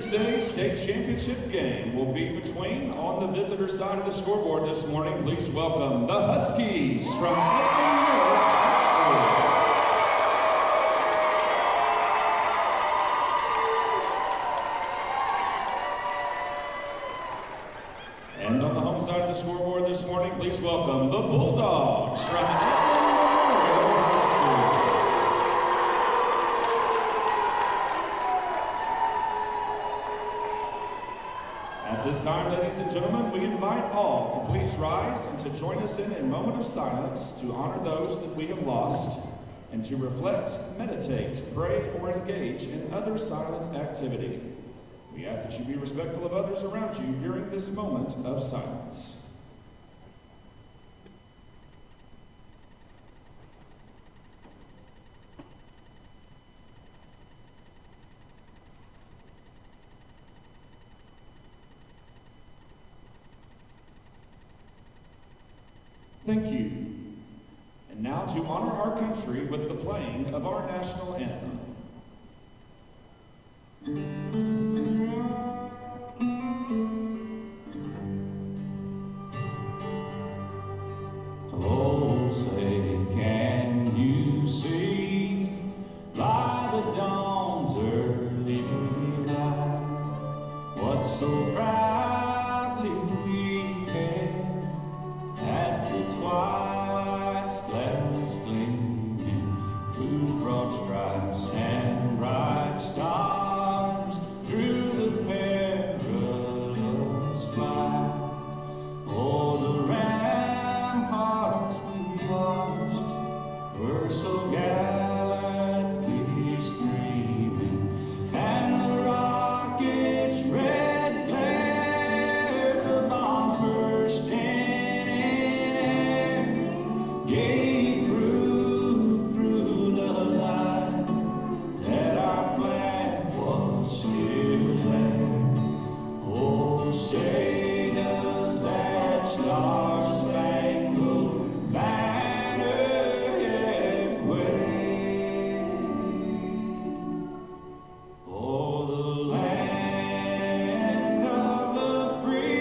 6A state championship game will be between, on the visitor side of the scoreboard this morning, please welcome the Huskies from Guthrie High School. And on the home side of the scoreboard this morning, please welcome the Bulldogs from High School. At this time, ladies and gentlemen, we invite all to please rise and to join us in a moment of silence to honor those that we have lost and to reflect, meditate, pray, or engage in other silent activity. We ask that you be respectful of others around you during this moment of silence. Thank you. And now to honor our country with the playing of our national anthem. Oh, say, can you see by the dawn's early light what so proudly we hailed at the twilight's gladness gleaming, whose broad stripes and bright stars through the perilous fight. Oh, the ramparts we watched were so gallantly streaming, and the rocket's red glare, the bombs bursting in air, gave proof through the light that our flag was still there. Oh, say does that star-spangled banner yet wave for the land of the free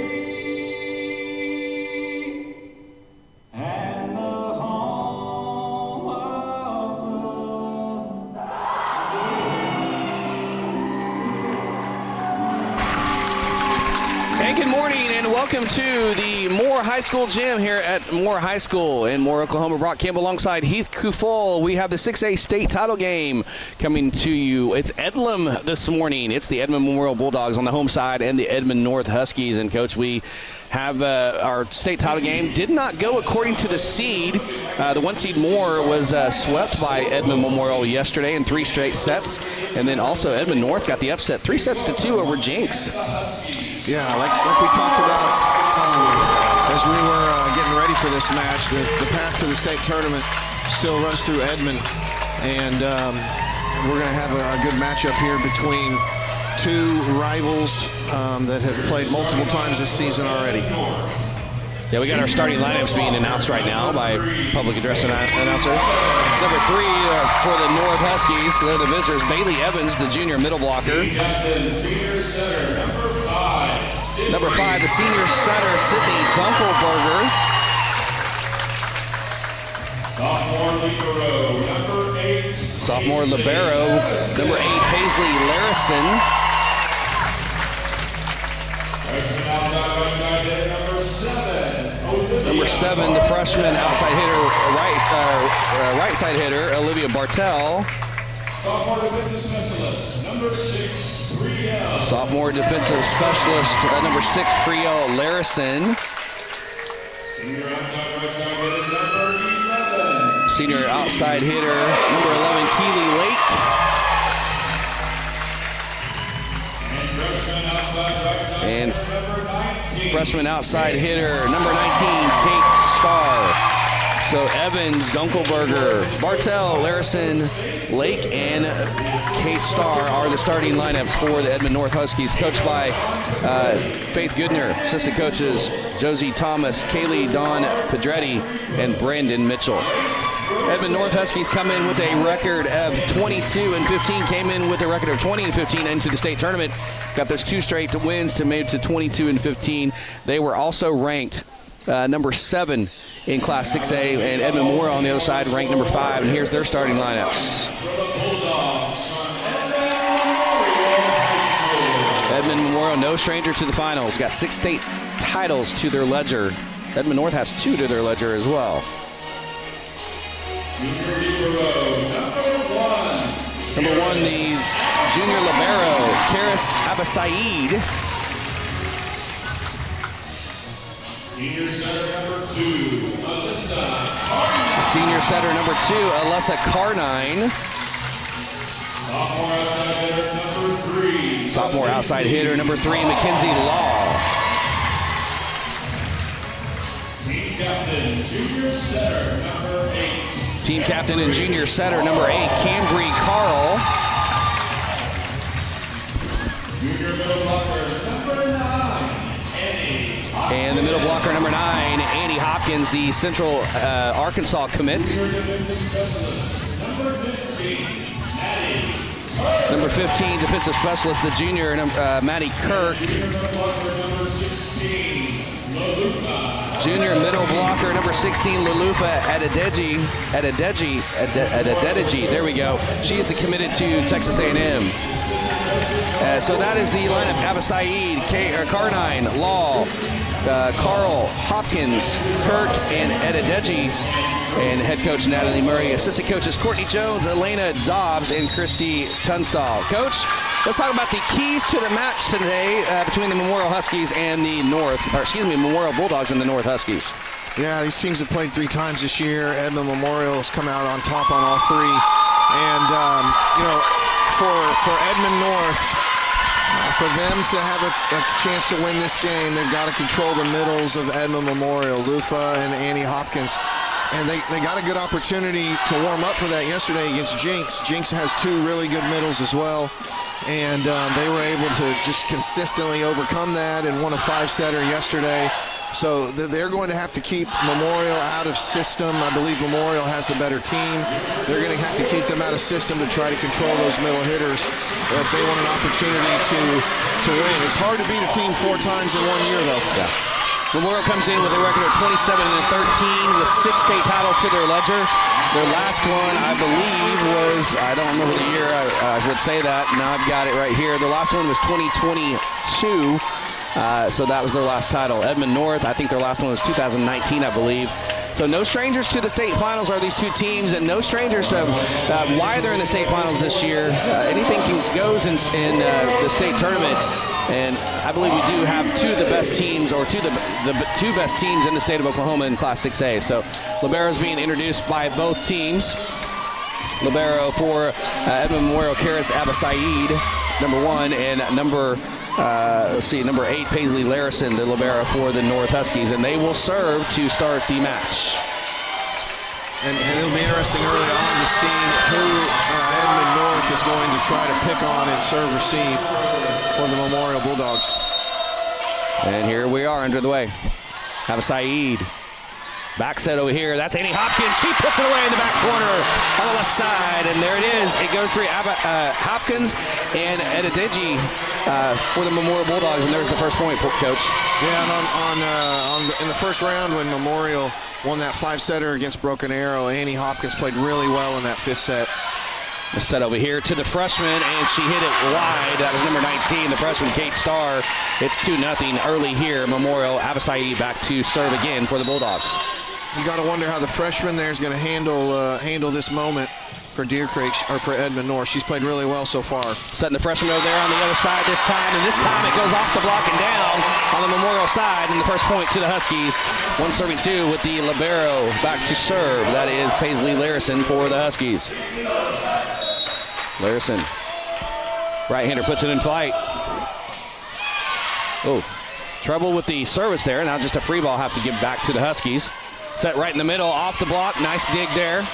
and the home of the And good morning and welcome to the Moore High School gym here at Moore High School in Moore, Oklahoma. Brock Campbell alongside Heath Kufol. We have the 6A state title game coming to you. It's Edlam this morning. It's the Edmond Memorial Bulldogs on the home side and the Edmond North Huskies. And Coach, we have our state title game. Did not go according to the seed. The one seed Moore was swept by Edmond Memorial yesterday in 3 straight sets. And then also Edmond North got the upset 3-2 over Jinx. Yeah, like we talked about as we were getting ready for this match, the path to the state tournament still runs through Edmond, and we're going to have a good matchup here between two rivals that have played multiple times this season already. Yeah, we got our starting lineups being announced right now by public address announcer. Number 3 for the North Huskies, they're the visitors. Bailey Evans, the junior middle blocker. Number 5, the senior center, Sydney Dunkelberger. Sophomore libero, number 8, Paisley Larison. Number 7, the freshman outside hitter, right side hitter, Olivia Bartel. Sophomore defensive specialist, number 6, Priel. Sophomore defensive specialist, number 6, Priel Larison. Senior outside right side hitter, number 11. Senior outside hitter, number 11, Keely Lake. And freshman outside right side And hitter, number 19. Freshman outside hitter, number 19, Kate Starr. So Evans, Dunkelberger, Bartel, Larison, Lake, and Kate Starr are the starting lineups for the Edmond North Huskies, coached by Faith Goodner, assistant coaches Josie Thomas, Kaylee Dawn Pedretti, and Brandon Mitchell. Edmond North Huskies come in with a record of 22-15, came in with a record of 20-15 into the state tournament. Got those 2 straight wins to move to 22-15. They were also ranked number 7 in Class 6A, and Edmond Memorial on the other side ranked number 5. And here's their starting lineups. Edmond Memorial, no stranger to the finals, got 6 state titles to their ledger. Edmond North has 2 to their ledger as well. Number 1, the junior libero, Karis Abasaid. Senior setter number 2, Alyssa. Senior setter number 2, Alyssa Carnine. Sophomore outside hitter number 3, Mackenzie Law. Team captain, junior setter number 8. Team captain and junior setter number 8, Cambry Carl. Junior middle blocker number 9, Annie. And the middle blocker number 9, Annie Hopkins, the Central Arkansas commit. Junior defensive specialist number 15, Maddie. Number 15, defensive specialist, the junior, Maddie Kirk. Junior middle blocker number 16, Lalufa. Junior middle blocker number 16, Lalufa Adedeji. There we go. She is committed to Texas A&M. So that is the lineup: Abasaid, Carnine, Law, Carl, Hopkins, Kirk, and Adedeji. And head coach Natalie Murray, assistant coaches Courtney Jones, Elena Dobbs, and Christy Tunstall. Coach, let's talk about the keys to the match today between the Memorial Huskies and the Memorial Bulldogs and the North Huskies. Yeah, these teams have played 3 times this year. Edmond Memorial has come out on top on all 3. And, for Edmond North, for them to have a chance to win this game, they've got to control the middles of Edmond Memorial, Lufa and Annie Hopkins. And they got a good opportunity to warm up for that yesterday against Jinx. Jinx has 2 really good middles as well. And they were able to just consistently overcome that and won a 5-setter yesterday. So they're going to have to keep Memorial out of system. I believe Memorial has the better team. They're going to have to keep them out of system to try to control those middle hitters if they want an opportunity to win. It's hard to beat a team 4 times in 1 year, though. Yeah. Memorial comes in with a record of 27-13 with 6 state titles to their ledger. Their last one, I believe, was, I don't remember the year, I would say that. Now I've got it right here. The last one was 2022, so that was their last title. Edmond North, I think their last one was 2019, I believe. So no strangers to the state finals are these 2 teams, and no strangers to why they're in the state finals this year. Anything goes in the state tournament. And I believe we do have 2 of the best teams, or 2 of the 2 best teams in the state of Oklahoma in Class 6A. So liberos being introduced by both teams. Libero for Edmond Memorial, Karis Abasaid, number 1, and number 8, Paisley Larison, the libero for the North Huskies. And they will serve to start the match. And it'll be interesting early on to see who Edmond North is going to try to pick on and serve receive for the Memorial Bulldogs. And here we are under the way. Abasaid. Back set over here. That's Annie Hopkins. She puts it away in the back corner on the left side. And there it is. It goes through Hopkins and Adedeji for the Memorial Bulldogs. And there's the first point, Coach. Yeah, and in the first round when Memorial won that 5-setter against Broken Arrow, Annie Hopkins played really well in that 5th set. The set over here to the freshman, and she hit it wide. That was number 19, the freshman, Kate Starr. It's 2-0 early here. Memorial, Abasaid back to serve again for the Bulldogs. You got to wonder how the freshman there is going to handle this moment for Deer Creek, or for Edmond North. She's played really well so far. Setting the freshman over there on the other side this time, and this time it goes off the block and down on the Memorial side, and the first point to the Huskies. 1-2 with the libero back to serve. That is Paisley Larison for the Huskies. Larison, right-hander, puts it in flight. Oh, trouble with the service there. Now just a free ball have to give back to the Huskies. Set right in the middle, off the block. Nice dig there.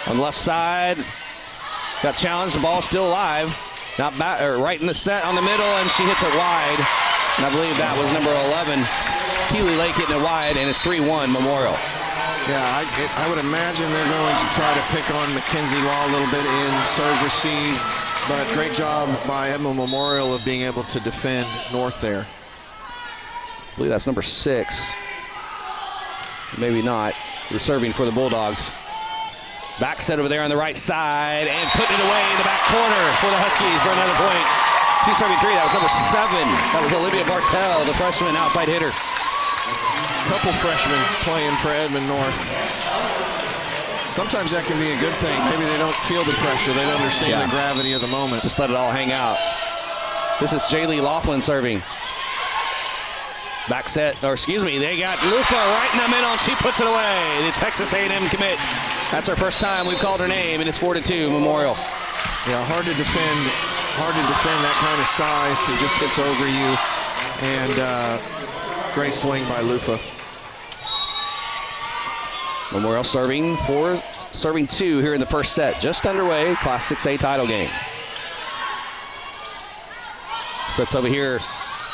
On the left side, got challenged. The ball still alive. Now right in the set on the middle, and she hits it wide. And I believe that was number 11, Keely Lake, hitting it wide, and it's 3-1 Memorial. Yeah, I would imagine they're going to try to pick on Mackenzie Law a little bit in serve receive, but great job by Edmond Memorial of being able to defend North there. I believe that's number 6. Maybe not. We're serving for the Bulldogs. Back set over there on the right side and putting it away in the back corner for the Huskies for another point. 273, that was number 7. That was Olivia Bartell, the freshman outside hitter. Couple freshmen playing for Edmond North. Sometimes that can be a good thing. Maybe they don't feel the pressure. They don't understand the gravity of the moment. Just let it all hang out. This is Jaylee Laughlin serving. Back set, or excuse me, they got Luca right in the middle, and she puts it away. The Texas A&M commit. That's her first time we've called her name, and it's 4-2 Memorial. Yeah, hard to defend that kind of size. It just hits over you. And great swing by Lufa. Memorial serving 2 here in the first set. Just underway, Class 6A title game. Sets over here.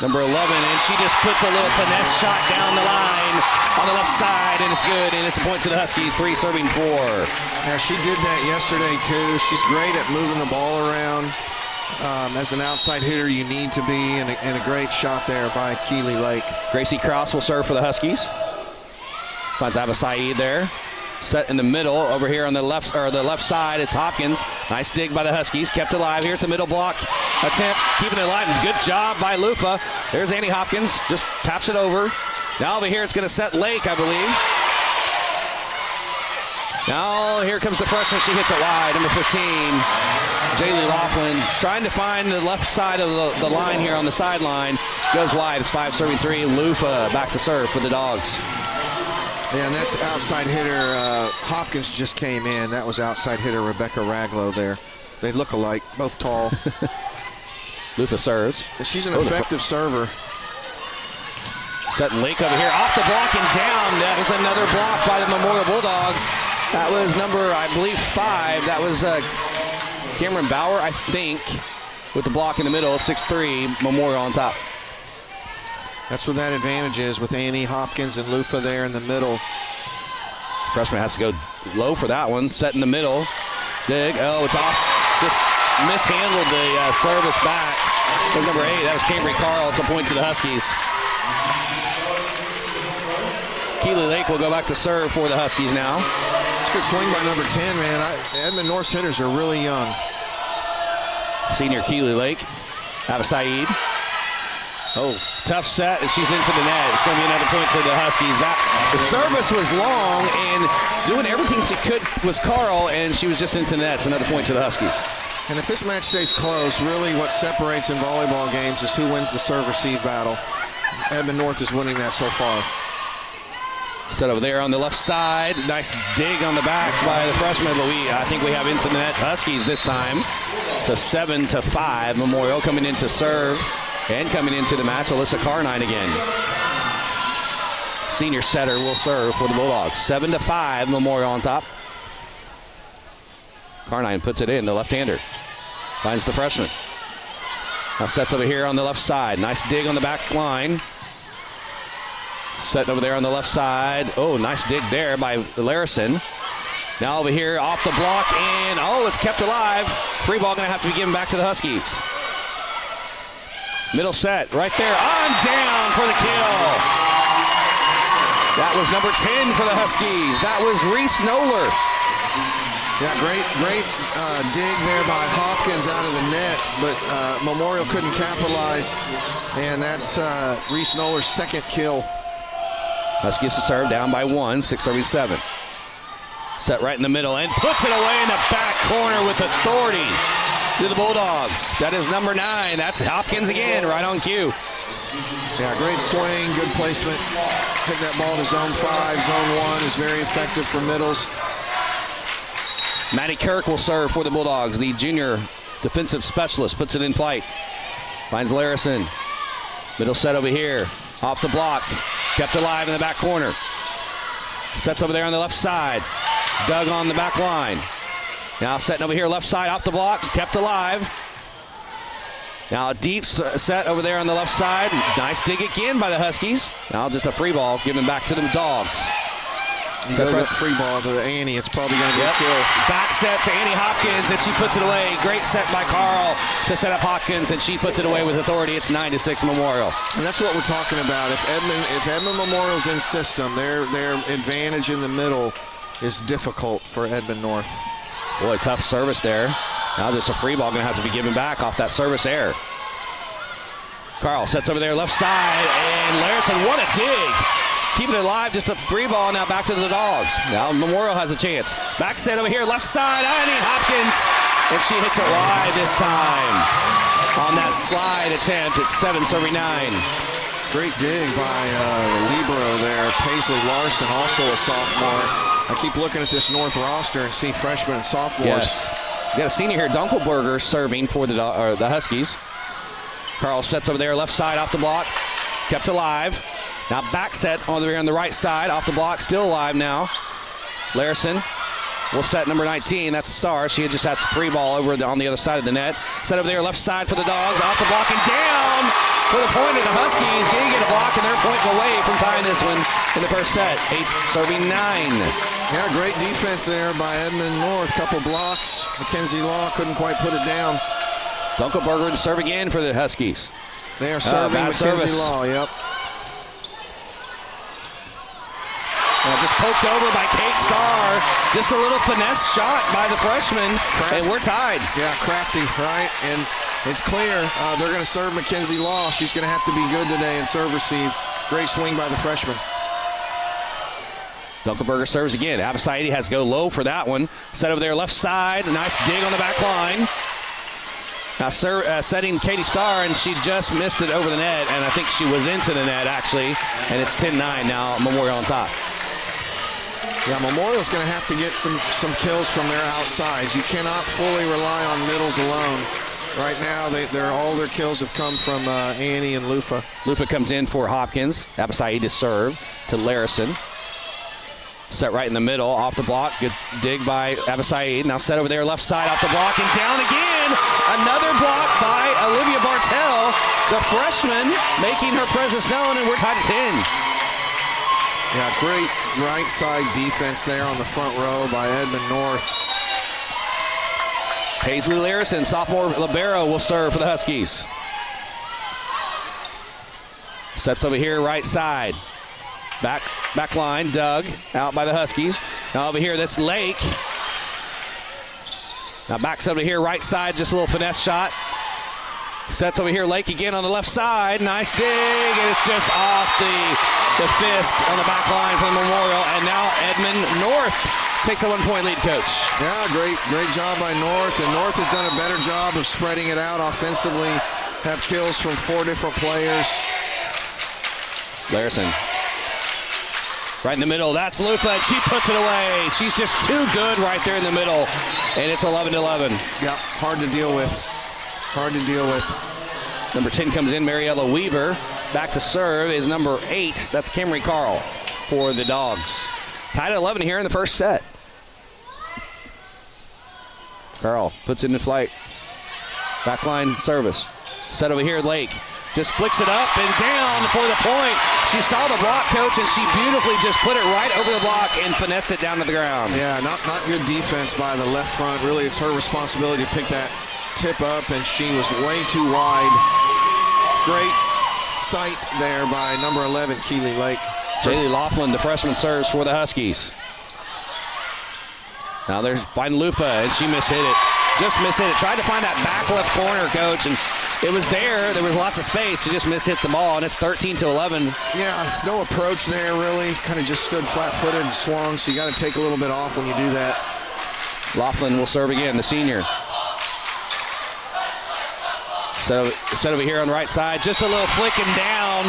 Number 11, and she just puts a little finesse shot down the line on the left side, and it's good, and it's a point to the Huskies, 3 serving 4. Yeah, she did that yesterday, too. She's great at moving the ball around. As an outside hitter, you need to be, and a great shot there by Keeley Lake. Gracie Krause will serve for the Huskies. Finds Ava Saeed there. Set in the middle over here on the left side. It's Hopkins. Nice dig by the Huskies. Kept alive. Here's the middle block attempt. Keeping it alive. Good job by Lufa. There's Annie Hopkins. Just taps it over. Now over here it's going to set Lake, I believe. Now here comes the freshman. She hits it wide. Number 15, Jaylee Laughlin. Trying to find the left side of the line here on the sideline. Goes wide. It's 5 serving 3. Lufa back to serve for the Dogs. Yeah, and that's outside hitter. Hopkins just came in. That was outside hitter Rebecca Raglow there. They look alike, both tall. Lufa serves. She's an effective server. Setting Lake over here, off the block and down. That was another block by the Memorial Bulldogs. That was number, I believe, 5. That was Cameron Bauer, I think, with the block in the middle. 6'3", Memorial on top. That's what that advantage is with Annie Hopkins and Lufa there in the middle. Freshman has to go low for that one. Set in the middle. Dig. Oh, it's off. Just mishandled the service back. That was number 8. That was Cambry Carl. It's a point to the Huskies. Keeley Lake will go back to serve for the Huskies now. It's a good swing by number 10, man. Edmond North's hitters are really young. Senior Keeley Lake. Ava Saeed. Oh, tough set, and she's into the net. It's going to be another point to the Huskies. The service was long, and doing everything she could was Carl, and she was just into the net. It's another point to the Huskies. And if this match stays close, really what separates in volleyball games is who wins the serve-receive battle. Edmond North is winning that so far. Set over there on the left side. Nice dig on the back by the freshman, but I think we have into the net Huskies this time. So 7-5, Memorial coming in to serve. And coming into the match, Alyssa Carnine again. Senior setter will serve for the Bulldogs. 7-5, Memorial on top. Carnine puts it in, the left-hander. Finds the freshman. Now sets over here on the left side. Nice dig on the back line. Set over there on the left side. Oh, nice dig there by Larison. Now over here off the block, and it's kept alive. Free ball going to have to be given back to the Huskies. Middle set right there, on down for the kill. That was number 10 for the Huskies. That was Reese Noller. Yeah, great dig there by Hopkins out of the net, but Memorial couldn't capitalize, and that's Reese Noller's second kill. Huskies to serve down by 1, 6-7. Set right in the middle and puts it away in the back corner with authority to the Bulldogs. That is number 9. That's Hopkins again, right on cue. Yeah, great swing, good placement. Hit that ball to zone 5. Zone 1 is very effective for middles. Maddie Kirk will serve for the Bulldogs. The junior defensive specialist puts it in flight. Finds Larison. Middle set over here. Off the block. Kept alive in the back corner. Sets over there on the left side. Dug on the back line. Now setting over here left side off the block. Kept alive. Now a deep set over there on the left side. Nice dig again by the Huskies. Now just a free ball given back to the Dogs. He goes up free ball to Annie. It's probably going to be a kill. Back set to Annie Hopkins, and she puts it away. Great set by Carl to set up Hopkins, and she puts it away with authority. It's 9-6 Memorial. And that's what we're talking about. If Edmond Memorial's in system, their advantage in the middle is difficult for Edmond North. Boy, tough service there. Now just a free ball going to have to be given back off that service error. Carl sets over there left side, and Larison, what a dig. Keeping it alive, just a free ball now back to the Dogs. Now Memorial has a chance. Back set over here, left side, Annie Hopkins, and she hits it wide this time. On that slide attempt, it's 7-9. Great dig by libero there. Paisley Larson, also a sophomore. I keep looking at this North roster and see freshmen and sophomores. Yes. You got a senior here, Dunkelberger, serving for the Huskies. Carl sets over there, left side off the block, kept alive. Now back set on the right side, off the block, still alive now. Larison will set number 19, that's Star. She just has a free ball over on the other side of the net. Set over there, left side for the Dogs, off the block and down for the point of the Huskies. Getting it a block, and they're pointing away from tying this one in the first set. 8-9. Yeah, great defense there by Edmond North. Couple blocks. Mackenzie Law couldn't quite put it down. Dunkelberger to serve again for the Huskies. They are serving Mackenzie service. Law, yep. Just poked over by Kate Starr. Just a little finesse shot by the freshman, and we're tied. Yeah, crafty, right? And it's clear they're going to serve Mackenzie Law. She's going to have to be good today and serve receive. Great swing by the freshman. Dunkelberger serves again. Abisaidi has to go low for that one. Set over there left side. Nice dig on the back line. Now setting Katie Starr, and she just missed it over the net, and I think she was into the net, actually. And it's 10-9 now, Memorial on top. Yeah, Memorial's going to have to get some kills from their outsides. You cannot fully rely on middles alone. Right now, all their kills have come from Annie and Lufa. Lufa comes in for Hopkins. Abisaidi to serve to Larison. Set right in the middle, off the block. Good dig by Abisaidi. Now set over there, left side, off the block, and down again. Another block by Olivia Bartel, the freshman, making her presence known, and we're tied at 10. Yeah, great right side defense there on the front row by Edmond North. Paisley Larison, sophomore libero, will serve for the Huskies. Sets over here, right side. Back line, Doug, out by the Huskies. Now over here, that's Lake. Now backs over here, right side, just a little finesse shot. Sets over here, Lake again on the left side. Nice dig, and it's just off the fist on the back line for the Memorial. And now Edmond North takes a 1-point lead, Coach. Yeah, great job by North. And North has done a better job of spreading it out offensively. Have kills from 4 different players. Larison. Right in the middle, that's Lufa, and she puts it away. She's just too good right there in the middle, and it's 11-11. Yeah, hard to deal with. Number 10 comes in, Mariella Weaver. Back to serve is number 8. That's Camry Carl for the Dogs. Tied at 11 here in the first set. Carl puts it into flight. Backline service. Set over here, Lake. Just flicks it up and down for the point. She saw the block, Coach, and she beautifully just put it right over the block and finessed it down to the ground. Yeah, not good defense by the left front. Really, it's her responsibility to pick that tip up, and she was way too wide. Great sight there by number 11, Keely Lake. Jaylee Laughlin, the freshman, serves for the Huskies. Now they're finding Lufa, and she mishit it. Just mishit it. Tried to find that back left corner, Coach, and it was there. There was lots of space. She just mishit the ball, and it's 13-11. Yeah, no approach there, really. Kind of just stood flat-footed and swung, so you got to take a little bit off when you do that. Laughlin will serve again, the senior. So set over here on the right side, just a little flicking down.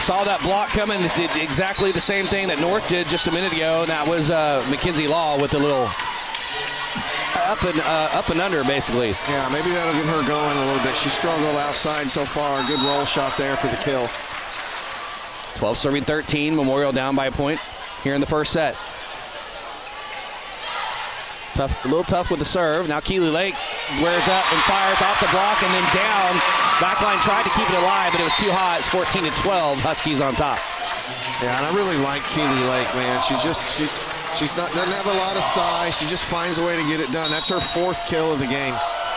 Saw that block coming, did exactly the same thing that North did just a minute ago, and that was Mackenzie Law with a little up and under, basically. Yeah, maybe that'll get her going a little bit. She struggled outside so far. Good roll shot there for the kill. 12-13, Memorial down by a point here in the first set. A little tough with the serve. Now Keely Lake wears up and fires off the block and then down. Backline tried to keep it alive, but it was too hot. It's 14-12. Huskies on top. Yeah, and I really like Keely Lake, man. She's not doesn't have a lot of size. She just finds a way to get it done. That's her 4th kill of the game.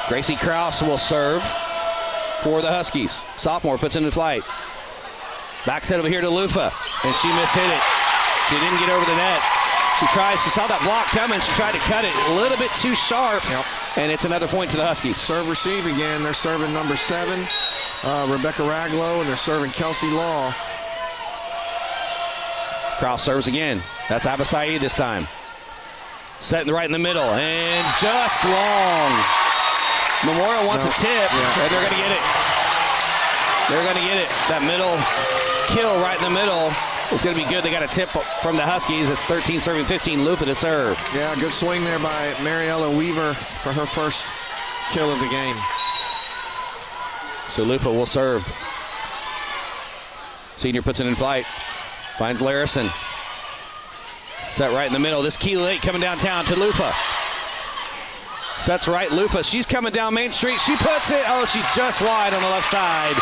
Gracie Krause will serve for the Huskies. Sophomore puts it into flight. Back set over here to Lufa, and she mishit it. She didn't get over the net. She saw that block coming. She tried to cut it a little bit too sharp, and it's another point to the Huskies. Serve receive again. They're serving number 7, Rebecca Raglow, and they're serving Kelsey Law. Krause serves again. That's Abasai this time. Setting right in the middle, and just long. Memorial wants a tip, and they're going to get it. They're going to get it. That middle kill right in the middle is going to be good. They got a tip from the Huskies. It's 13 serving 15. Lufa to serve. Yeah, good swing there by Mariella Weaver for her first kill of the game. So Lufa will serve. Senior puts it in flight. Finds Larison. Set right in the middle. This Keely Lake coming downtown to Lufa. Sets right, Lufa. She's coming down Main Street. She puts it. Oh, she's just wide on the left side.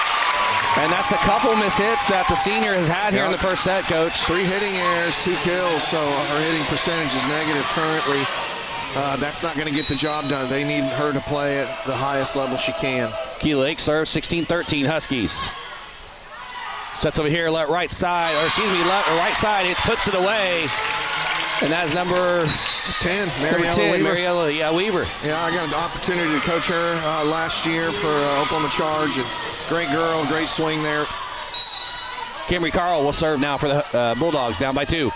And that's a couple mishits that the senior has had here in the first set, Coach. 3 hitting errors, 2 kills, so her hitting percentage is negative currently. That's not going to get the job done. They need her to play at the highest level she can. Keely Lake serves 16-13 Huskies. Sets over here, right side, right side. It puts it away. And that's number 10, Mariella Weaver. Weaver. Yeah, I got an opportunity to coach her last year for Oklahoma Charge. And great girl, great swing there. Camry Carl will serve now for the Bulldogs, down by 2.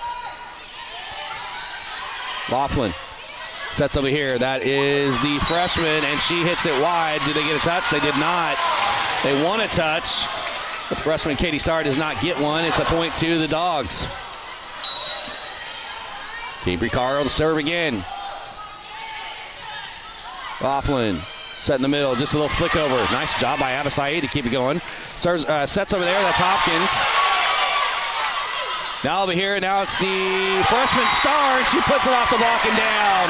Laughlin sets over here. That is the freshman, and she hits it wide. Did they get a touch? They did not. They want a touch. The freshman Katie Starr does not get one. It's a point to the Dogs. Camry Carl to serve again. Laughlin set in the middle, just a little flick over. Nice job by Abasai to keep it going. Serves, sets over there, that's Hopkins. Now over here, now it's the freshman Starr, and she puts it off the block and down.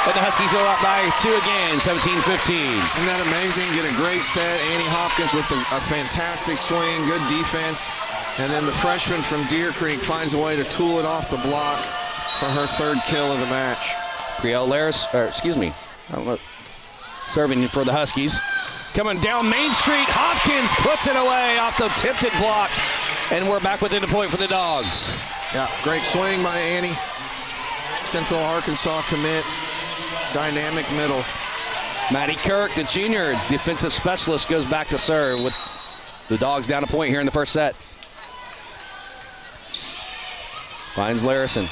And the Huskies go up by 2 again, 17-15. Isn't that amazing? Get a great set. Annie Hopkins with a fantastic swing, good defense. And then the freshman from Deer Creek finds a way to tool it off the block for her 3rd kill of the match. Creole Laris, serving for the Huskies. Coming down Main Street, Hopkins puts it away off the tipped block. And we're back within a point for the Dogs. Yeah, great swing by Annie. Central Arkansas commit. Dynamic middle. Maddie Kirk, the junior defensive specialist, goes back to serve with the Dogs down a point here in the first set. Finds Larison.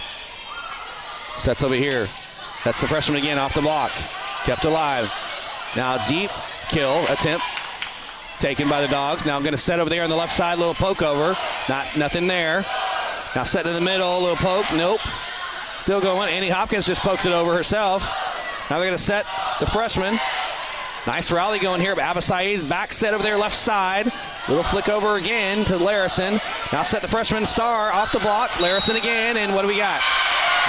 Sets over here. That's the freshman again off the block. Kept alive. Now deep kill attempt taken by the Dogs. Now I'm going to set over there on the left side. Little poke over. Nothing there. Now set in the middle. Little poke. Nope. Still going. Annie Hopkins just pokes it over herself. Now they're going to set the freshman. Nice rally going here. Abasai back set over there left side. Little flick over again to Larison. Now set the freshman Starr off the block. Larison again. And what do we got?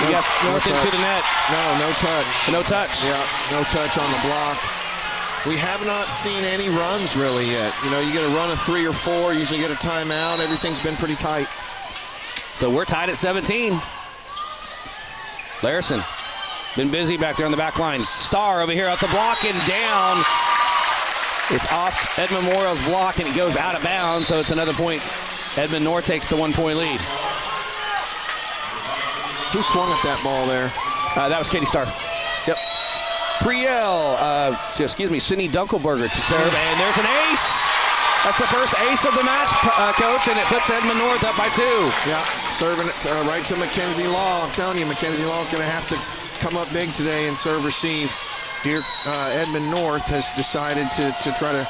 We got North into the net. No touch. No touch. Yeah, no touch on the block. We have not seen any runs really yet. You know, you get a run of 3 or 4, usually get a timeout. Everything's been pretty tight. So we're tied at 17. Larison been busy back there on the back line. Starr over here at the block and down. It's off Edmond Memorial's block and it goes out of bounds, so it's another point. Edmond North takes the 1-point lead. Who swung at that ball there? That was Katie Starr. Yep. Sydney Dunkelberger to serve, and there's an ace. That's the first ace of the match, Coach, and it puts Edmond North up by 2. Yeah, serving it right to Mackenzie Law. I'm telling you, Mackenzie Law is going to have to come up big today and serve receive. Edmond North has decided to try to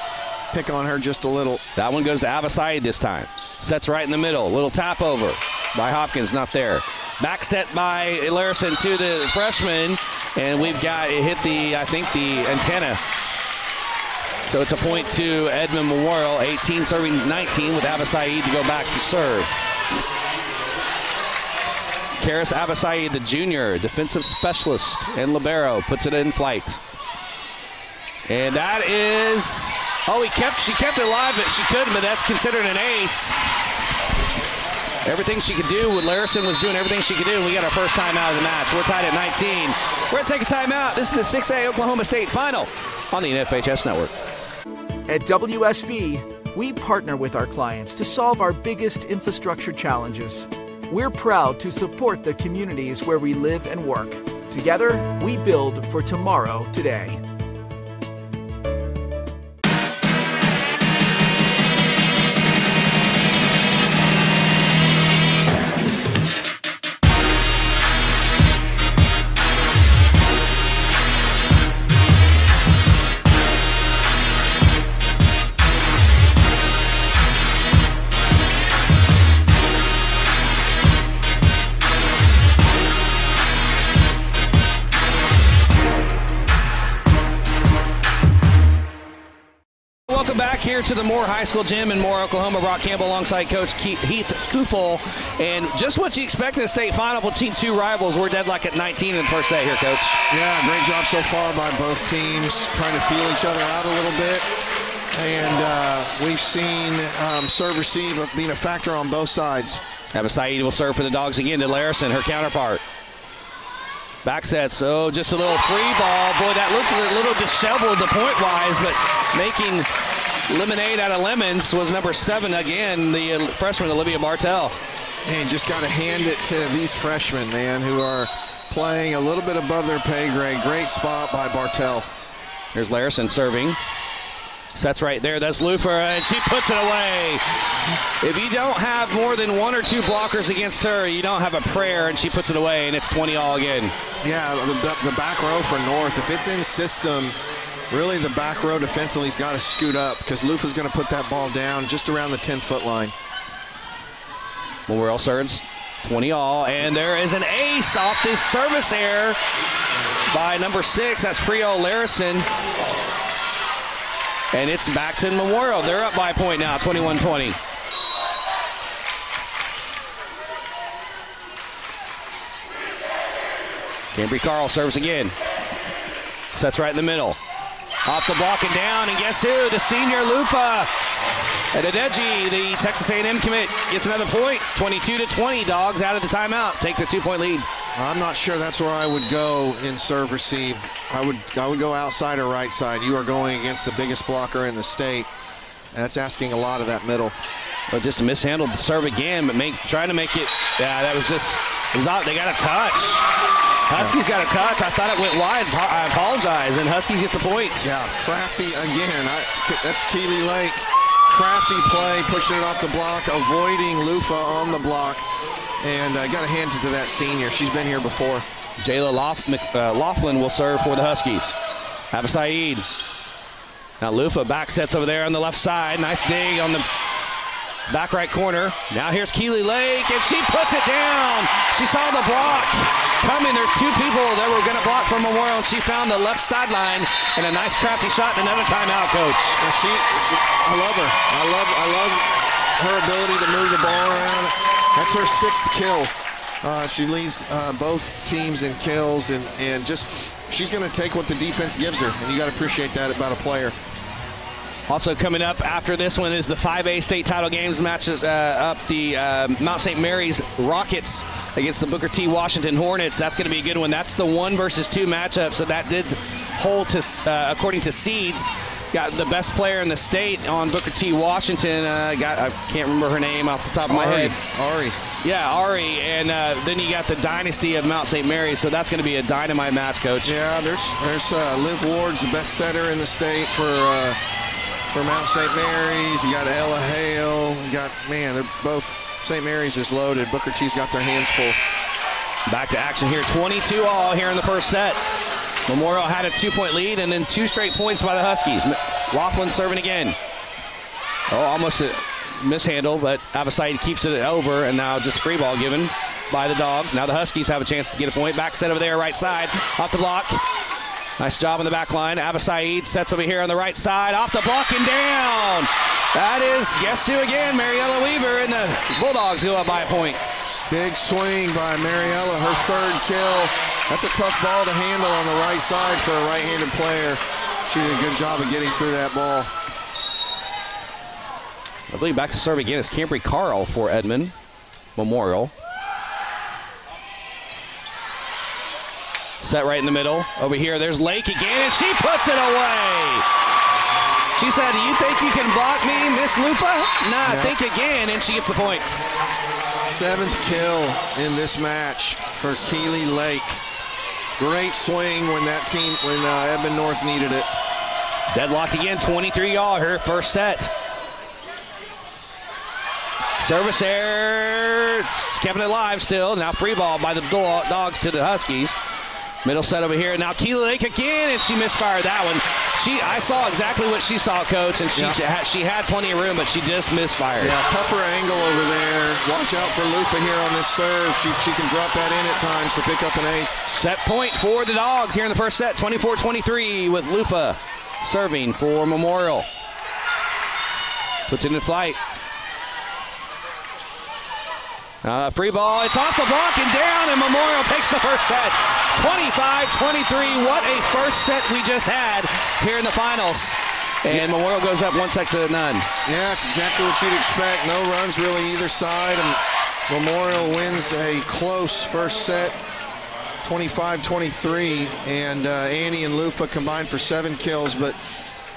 pick on her just a little. That one goes to Abasai this time. Sets right in the middle. Little tap over by Hopkins, not there. Back set by Larison to the freshman, and we've got it hit the antenna. So it's a point to Edmond Memorial, 18 serving 19 with Abasai to go back to serve. Karis Abasai, the junior, defensive specialist and libero, puts it in flight. And that is, she kept it alive, but she couldn't, but that's considered an ace. everything she could do. Larison was doing everything she could do. We got our first timeout of the match. We're tied at 19. We're going to take a timeout. This is the 6A Oklahoma State Final on the NFHS Network. At WSB, we partner with our clients to solve our biggest infrastructure challenges. We're proud to support the communities where we live and work. Together, we build for tomorrow today. Welcome back here to the Moore High School Gym in Moore, Oklahoma. Brock Campbell alongside Coach Heath Kufol. And just what you expect in the state final between two rivals. We're dead like at 19 in the first set here, Coach. Yeah, great job so far by both teams, trying to feel each other out a little bit. And we've seen serve receive being a factor on both sides. Saeed will serve for the Dogs again to Larison, her counterpart. Back sets, oh, just a little free ball. Boy, that looked a little disheveled the point-wise, but making lemonade out of lemons was number 7 again, the freshman Olivia Bartell. And just got to hand it to these freshmen, man, who are playing a little bit above their pay grade. Great spot by Bartell. Here's Larison serving. Sets right there. That's Lufer, and she puts it away. If you don't have more than 1 or 2 blockers against her, you don't have a prayer, and she puts it away, and it's 20-all again. Yeah, the back row for North, if it's in system, really the back row defensively's got to scoot up because Lufa's going to put that ball down just around the 10-foot line. Memorial serves 20-all, and there is an ace off this service error by number 6. That's Priyo Larison. And it's back to Memorial. They're up by a point now, 21-20. Cambry Carl serves again. Sets right in the middle. Off the block and down, and guess who? The senior Lufa. Adedeji, the Texas A&M commit, gets another point. 22-20, Dogs out of the timeout. Take the 2-point lead. I'm not sure that's where I would go in serve receive. I would go outside or right side. You are going against the biggest blocker in the state. That's asking a lot of that middle. Well, just mishandled the serve again, but trying to make it. Yeah, that was just. It was out. They got a touch. Huskies got a touch. I thought it went wide. I apologize, and Huskies get the point. Yeah, crafty again. That's Keeley Lake. Crafty play, pushing it off the block, avoiding Lufa on the block. And I got to hand it to that senior. She's been here before. Jayla Laughlin will serve for the Huskies. Saeed. Now Lufa back sets over there on the left side. Nice dig on the back right corner. Now here's Keeley Lake, and she puts it down. She saw the block coming. There's 2 people that were going to block from Memorial, and she found the left sideline, and a nice crafty shot and another timeout, Coach. I love her. I love her ability to move the ball around. That's her 6th kill. She leads both teams in kills, and just she's going to take what the defense gives her, and you got to appreciate that about a player. Also coming up after this one is the 5A state title games matches up the Mount St. Mary's Rockets against the Booker T. Washington Hornets. That's going to be a good one. That's the 1 versus 2 matchup, so that did hold to, according to seeds, got the best player in the state on Booker T. Washington. I can't remember her name off the top of my head. Ari. Yeah, Ari, and then you got the dynasty of Mount St. Mary's, so that's going to be a dynamite match, Coach. Yeah, there's Liv Ward's the best setter in the state for Mount St. Mary's. You got Ella Hale. You got, man, they're both, St. Mary's is loaded. Booker T's got their hands full. Back to action here, 22-all here in the first set. Memorial had a 2-point lead, and then 2 straight points by the Huskies. Laughlin serving again. Oh, almost a mishandle, but Saeed keeps it over, and now just free ball given by the Dogs. Now the Huskies have a chance to get a point. Back set over there, right side, off the block. Nice job on the back line. Saeed sets over here on the right side, off the block and down. That is, guess who again? Mariella Weaver, and the Bulldogs go up by a point. Big swing by Mariella, her 3rd kill. That's a tough ball to handle on the right side for a right-handed player. She did a good job of getting through that ball. I believe back to serve again is Cambry Carl for Edmond. Memorial. Set right in the middle. Over here, there's Lake again, and she puts it away. She said, "Do you think you can block me, Miss Lupa?" Nah, yeah. Think again, and she gets the point. 7th kill in this match for Keely Lake. Great swing when Edmond North needed it. Deadlocked again, 23-all, her first set. Service error, keeping it alive still. Now free ball by the Dogs to the Huskies. Middle set over here. Now Keely Lake again, and she misfired that one. I saw exactly what she saw, Coach, and she had plenty of room, but she just misfired. Yeah, tougher angle over there. Watch out for Lufa here on this serve. She can drop that in at times to pick up an ace. Set point for the Dogs here in the first set, 24-23 with Lufa serving for Memorial. Puts it in flight. Free ball, it's off the block and down, and Memorial takes the first set. 25-23, what a first set we just had here in the finals. And Memorial goes up 1-0. Yeah, it's exactly what you'd expect. No runs really either side, and Memorial wins a close first set, 25-23, and Annie and Lufa combined for 7 kills, but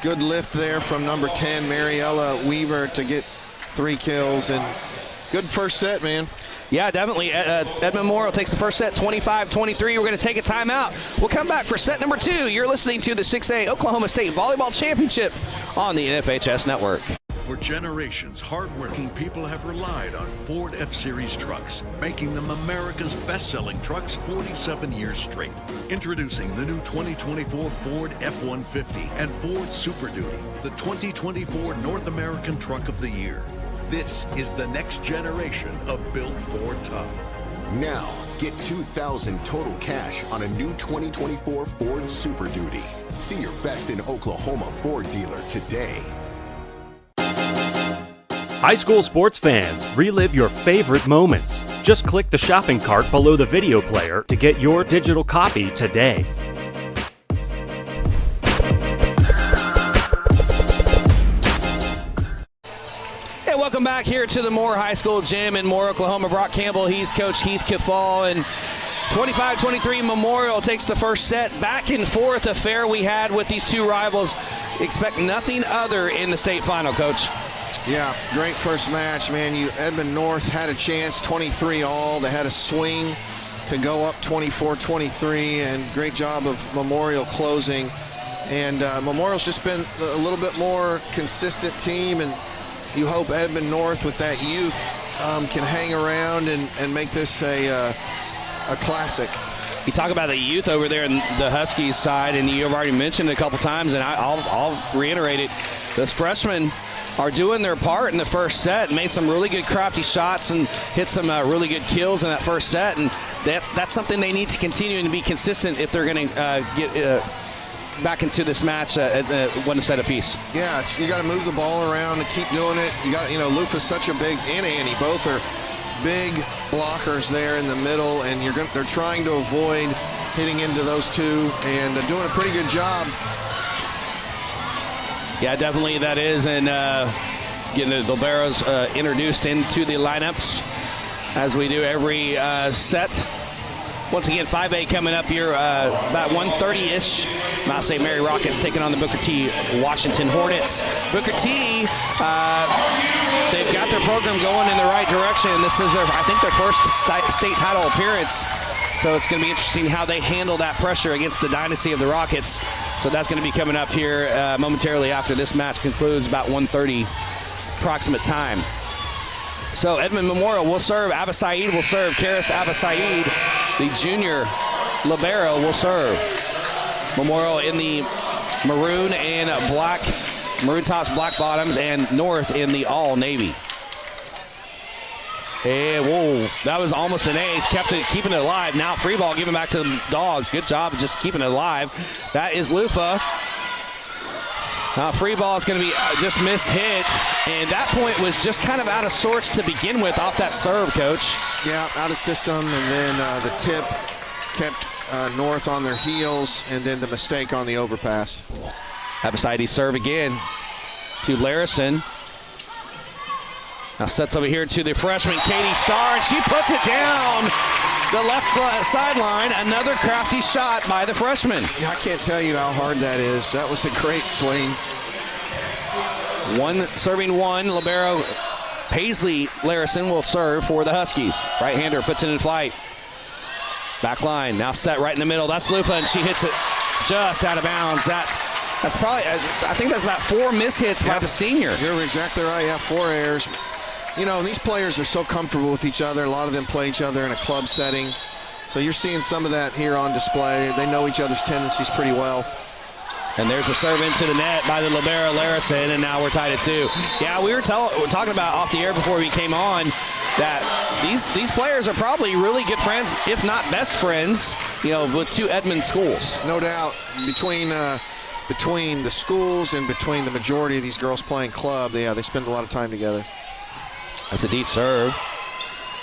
good lift there from number 10, Mariella Weaver, to get 3 kills, and good first set, man. Yeah, definitely. Edmond Memorial takes the first set, 25-23. We're going to take a timeout. We'll come back for set number 2. You're listening to the 6A Oklahoma State Volleyball Championship on the NFHS Network. For generations, hardworking people have relied on Ford F-Series trucks, making them America's best-selling trucks 47 years straight. Introducing the new 2024 Ford F-150 and Ford Super Duty, the 2024 North American Truck of the Year. This is the next generation of Built Ford Tough. Now, get $2,000 total cash on a new 2024 Ford Super Duty. See your best in Oklahoma Ford dealer today. High school sports fans, relive your favorite moments. Just click the shopping cart below the video player to get your digital copy today. Welcome back here to the Moore High School Gym in Moore, Oklahoma. Brock Campbell, he's Coach Heath Kafal, and 25-23 Memorial takes the first set. Back and forth affair we had with these two rivals. Expect nothing other in the state final, Coach. Yeah, great first match, man. Edmond North had a chance, 23-all. They had a swing to go up 24-23, and great job of Memorial closing. And Memorial's just been a little bit more consistent team, and you hope Edmond North with that youth can hang around and make this a classic. You talk about the youth over there in the Huskies side, and you've already mentioned it a couple times, and I'll reiterate it. Those freshmen are doing their part in the first set, made some really good crafty shots and hit some really good kills in that first set, and that's something they need to continue and be consistent if they're going to get back into this match one set apiece. Yeah, you got to move the ball around and keep doing it. You got, Lufa's such a big, and Annie, both are big blockers there in the middle, and they're trying to avoid hitting into those two, and doing a pretty good job. Yeah, definitely that is, and getting the Liberos introduced into the lineups as we do every set. Once again, 5A coming up here about 1:30-ish. Mount St. Mary Rockets taking on the Booker T Washington Hornets. Booker T, they've got their program going in the right direction. This is I think their first state title appearance. So it's going to be interesting how they handle that pressure against the dynasty of the Rockets. So that's going to be coming up here momentarily after this match concludes, about 1:30 approximate time. So Edmond Memorial will serve. Abba Saeed will serve. Karis Abba Saeed, the junior libero, will serve. Memorial in the maroon and black, maroon tops, black bottoms, and North in the all navy. And whoa, that was almost an ace. Keeping it alive. Now free ball given back to the Dogs. Good job of just keeping it alive. That is Lufa. Now free ball is going to be just mishit, and that point was just kind of out of sorts to begin with off that serve, Coach. Yeah, out of system, and then the tip kept North on their heels, and then the mistake on the overpass. Abaside serve again to Larison. Now sets over here to the freshman, Katie Starr, and she puts it down the left sideline. Another crafty shot by the freshman. Yeah, I can't tell you how hard that is. That was a great swing. Serving one, libero Paisley Larison will serve for the Huskies. Right-hander puts it in flight. Back line, now set right in the middle. That's Lufa, and she hits it just out of bounds. That's probably, I think that's about 4 mishits by the senior. You're exactly right. Yeah, 4 errors. You know, these players are so comfortable with each other. A lot of them play each other in a club setting. So you're seeing some of that here on display. They know each other's tendencies pretty well. And there's a serve into the net by the libero Larison, and now we're tied at 2. Yeah, we were talking about off the air before we came on that these players are probably really good friends, if not best friends, you know, with 2 Edmond schools. No doubt. Between the schools and between the majority of these girls playing club, they spend a lot of time together. That's a deep serve.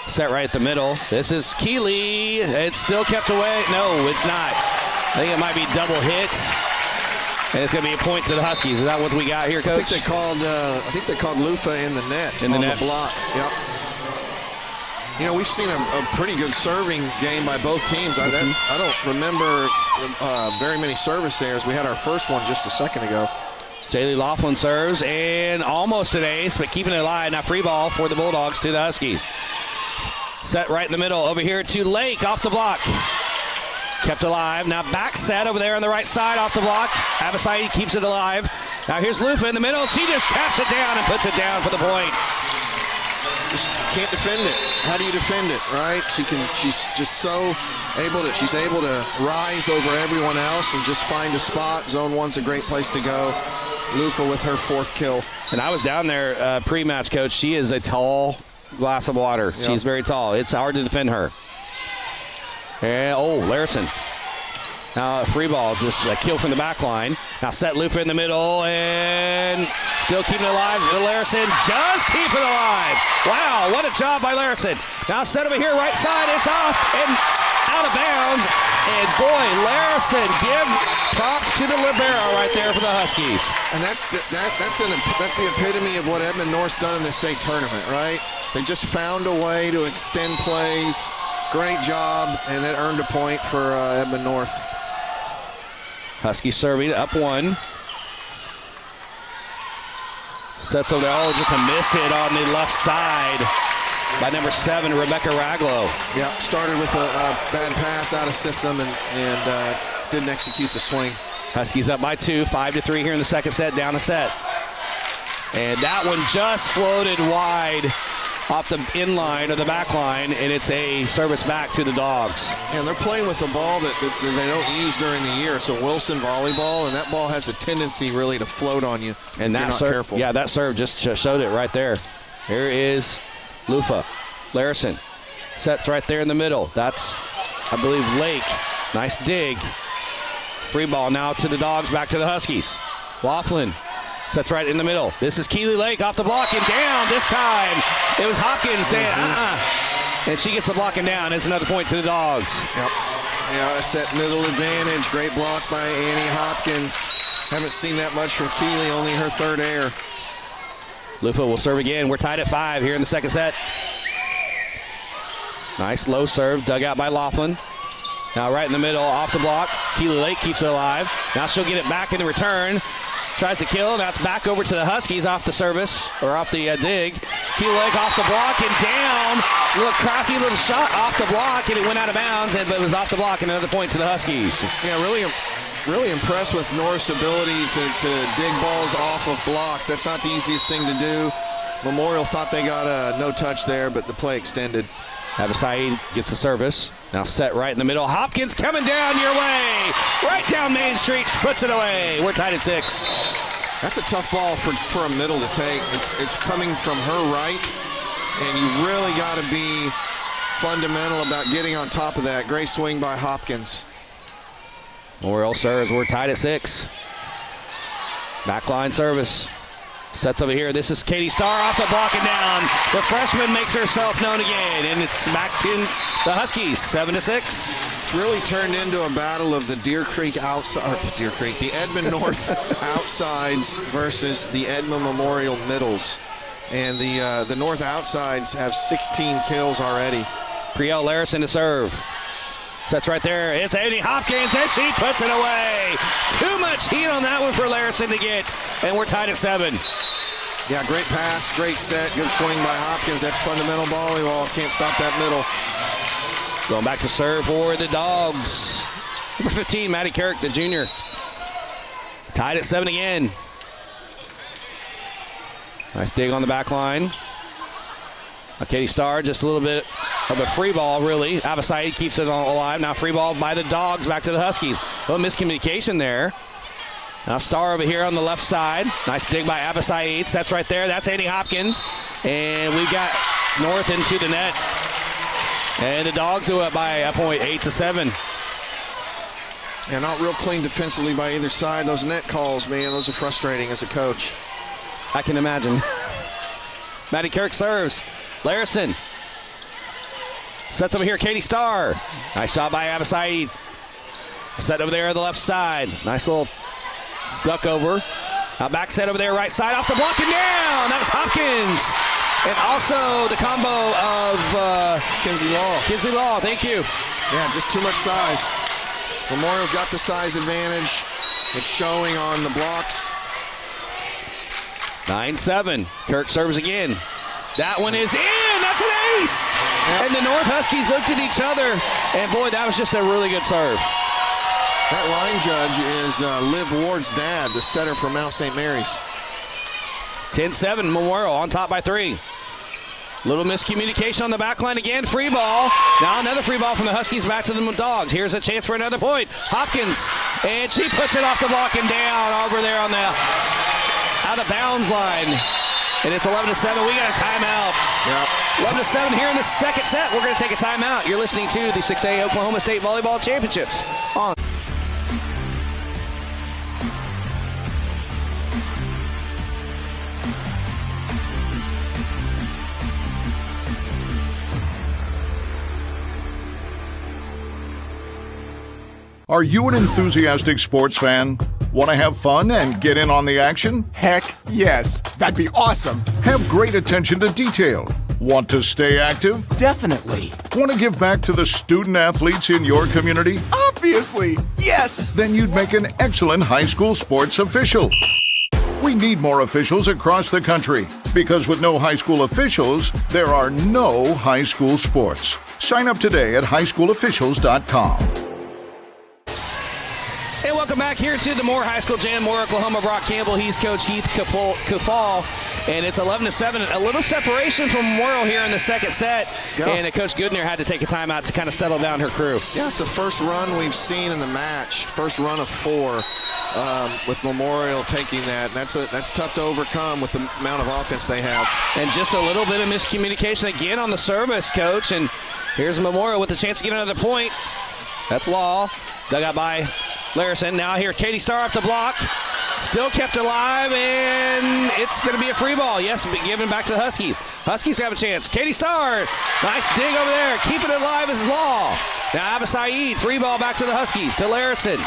Set right at the middle. This is Keeley. It's still kept away. No, it's not. I think it might be double hit. And it's going to be a point to the Huskies. Is that what we got here, Coach? I think they called Lufa in the net on the block. Yep. You know, we've seen a pretty good serving game by both teams. I don't remember very many service errors. We had our first one just a second ago. Jaylee Laughlin serves, and almost an ace, but keeping it alive. Now free ball for the Bulldogs to the Huskies. Set right in the middle. Over here to Lake off the block. Kept alive. Now back set over there on the right side off the block. Abasai keeps it alive. Now here's Lufa in the middle. She just taps it down and puts it down for the point. Just can't defend it. How do you defend it, right? She's just so able to rise over everyone else and just find a spot. Zone 1's a great place to go. Lufa with her 4th kill. And I was down there pre-match, Coach. She is a tall glass of water. Yep. She's very tall. It's hard to defend her. And, Larison. Now a free ball, just a kill from the back line. Now set Lufa in the middle and still keeping it alive. Larison just keep it alive. Wow, what a job by Larison. Now set over here, right side. It's off and out of bounds. And boy, Larison, give props to the libero right there for the Huskies. And that's the epitome of what Edmond North's done in the state tournament, right? They just found a way to extend plays. Great job, and that earned a point for Edmond North. Huskies serving up 1. Sets over there. Just a miss hit on the left side by number 7, Rebecca Raglow. Yeah, started with a bad pass out of system and didn't execute the swing. Huskies up by 2, 5-3 here in the second set, down a set. And that one just floated wide off the inline or the back line, and it's a service back to the Dogs. And they're playing with a ball that they don't use during the year. It's a Wilson volleyball, and that ball has a tendency really to float on you and if you're not careful. Yeah, that serve just showed it right there. Here is Lufa. Larison sets right there in the middle. That's, I believe, Lake. Nice dig. Free ball now to the Dogs, back to the Huskies. Laughlin sets right in the middle. This is Keeley Lake off the block and down. This time it was Hopkins saying, And she gets the blocking down. It's another point to the Dogs. Yep. Yeah, that's that middle advantage. Great block by Annie Hopkins. Haven't seen that much from Keeley, only her 3rd error. Lufa will serve again. We're tied at 5 here in the second set. Nice low serve, dug out by Laughlin. Now right in the middle, off the block. Keeley Lake keeps it alive. Now she'll get it back in the return. Tries to kill. Now it's back over to the Huskies off the service, or off the dig. Keeley Lake off the block and down. Little crafty little shot off the block, and it went out of bounds, but it was off the block, and another point to the Huskies. Yeah, really impressed with North's ability to dig balls off of blocks. That's not the easiest thing to do. Memorial thought they got a no touch there, but the play extended. Abasai gets the service. Now set right in the middle. Hopkins coming down your way. Right down Main Street, puts it away. We're tied at 6. That's a tough ball for a middle to take. It's coming from her right, and you really got to be fundamental about getting on top of that. Great swing by Hopkins. Memorial serves. We're tied at 6. Backline service. Sets over here. This is Katie Starr off the block and down. The freshman makes herself known again, and it's back to the Huskies, 7-6. It's really turned into a battle of the the Edmond North outsides versus the Edmond Memorial middles. And the North outsides have 16 kills already. Priel Larison to serve. Sets right there. It's Amy Hopkins, and she puts it away. Too much heat on that one for Larison to get, and we're tied at 7. Yeah, great pass, great set, good swing by Hopkins. That's fundamental volleyball. Can't stop that middle. Going back to serve for the Dogs. Number 15, Maddie Carrick, the junior. Tied at 7 again. Nice dig on the back line. Katie Starr, just a little bit of a free ball, really. Abasai keeps it alive. Now free ball by the Dogs, back to the Huskies. A little miscommunication there. Now Starr over here on the left side. Nice dig by Abasai. Sets right there. That's Annie Hopkins. And we've got North into the net. And the Dogs are up by a point, 8-7. Yeah, not real clean defensively by either side. Those net calls, man, those are frustrating as a coach. I can imagine. Maddie Kirk serves. Larison sets over here. Katie Starr. Nice job by Abasai. Set over there on the left side. Nice little duck over. Now back set over there, right side, off the block and down. That was Hopkins. And also the combo of Kinsey Law. Kinsey Law, thank you. Yeah, just too much size. Memorial's got the size advantage. It's showing on the blocks. 9-7. Kirk serves again. That one is in. That's an ace. Yep. And the North Huskies looked at each other, and boy, that was just a really good serve. That line judge is Liv Ward's dad, the setter from Mount St. Mary's. 10-7. Memorial on top by 3. Little miscommunication on the back line again. Free ball. Now another free ball from the Huskies back to the Dogs. Here's a chance for another point. Hopkins, and she puts it off the block and down over there on the out of bounds line. And it's 11-7. We got a timeout. Yep. 11-7 here in the second set. We're going to take a timeout. You're listening to the 6A Oklahoma State Volleyball Championships on. Are you an enthusiastic sports fan? Want to have fun and get in on the action? Heck yes, that'd be awesome. Have great attention to detail. Want to stay active? Definitely. Want to give back to the student athletes in your community? Obviously, yes. Then you'd make an excellent high school sports official. We need more officials across the country because with no high school officials, there are no high school sports. Sign up today at highschoolofficials.com. And welcome back here to the Moore High School Jam. Moore, Oklahoma. Brock Campbell. He's Coach Heath Kufal. And it's 11-7. A little separation from Memorial here in the second set. Go. And Coach Goodner had to take a timeout to kind of settle down her crew. Yeah, it's the first run we've seen in the match. First run of 4 with Memorial taking that. That's tough to overcome with the amount of offense they have. And just a little bit of miscommunication again on the service, Coach. And here's Memorial with a chance to get another point. That's Law. Dug out by Larison. Now here, Katie Starr up the block. Still kept alive, and it's going to be a free ball. Yes, given back to the Huskies. Huskies have a chance. Katie Starr, nice dig over there. Keeping it alive is Law. Now Abasai, free ball back to the Huskies, to Larison.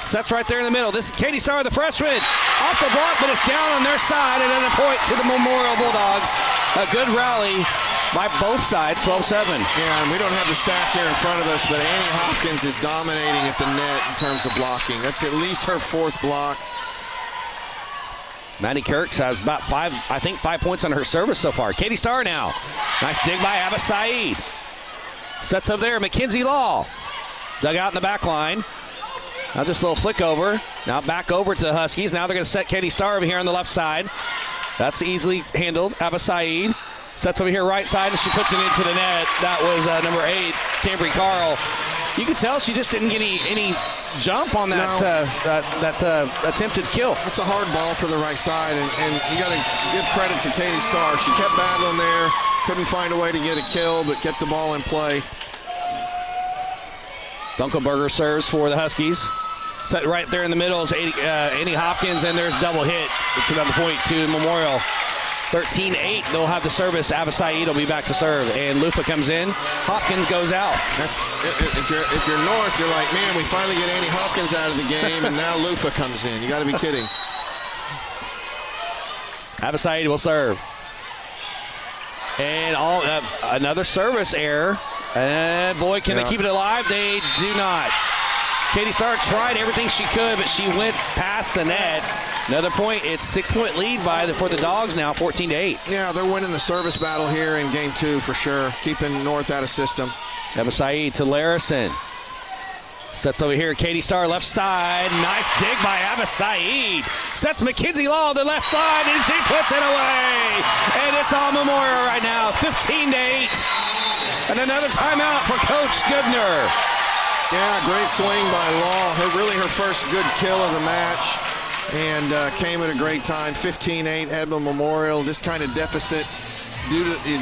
Sets right there in the middle. This is Katie Starr, the freshman. Off the block, but it's down on their side, and then a point to the Memorial Bulldogs. A good rally by both sides, 12-7. Yeah, and we don't have the stats here in front of us, but Annie Hopkins is dominating at the net in terms of blocking. That's at least her 4th block. Maddie Kirks has about 5 points on her service so far. Katie Starr now. Nice dig by Abasai. Sets up there, Mackenzie Law. Dug out in the back line. Now just a little flick over. Now back over to the Huskies. Now they're going to set Katie Starr over here on the left side. That's easily handled. Abasai sets over here right side, and she puts it into the net. That was number 8, Cambry Carl. You could tell she just didn't get any jump on that attempted kill. That's a hard ball for the right side, and you got to give credit to Katie Starr. She kept battling there, couldn't find a way to get a kill, but kept the ball in play. Dunkelberger serves for the Huskies. Set right there in the middle is Annie Hopkins, and there's double hit. It's another point to Memorial. 13-8. They'll have the service. Abasai will be back to serve, and Lufa comes in. Hopkins goes out. That's if you're North, you're like, man, we finally get Annie Hopkins out of the game, and now Lufa comes in. You got to be kidding. Abasai will serve. And another service error. And boy, can they keep it alive? They do not. Katie Starr tried everything she could, but she went past the net. Another point. It's 6-point lead for the Dogs now, 14-8. Yeah, they're winning the service battle here in game 2 for sure, keeping North out of system. Abba Saeed to Larison. Sets over here, Katie Starr, left side. Nice dig by Abba Saeed. Sets Mackenzie Law on the left side, and she puts it away. And it's all Memorial right now, 15-8. And another timeout for Coach Goodner. Yeah, great swing by Law. Her first good kill of the match, and came at a great time. 15-8, Edmond Memorial. This kind of deficit,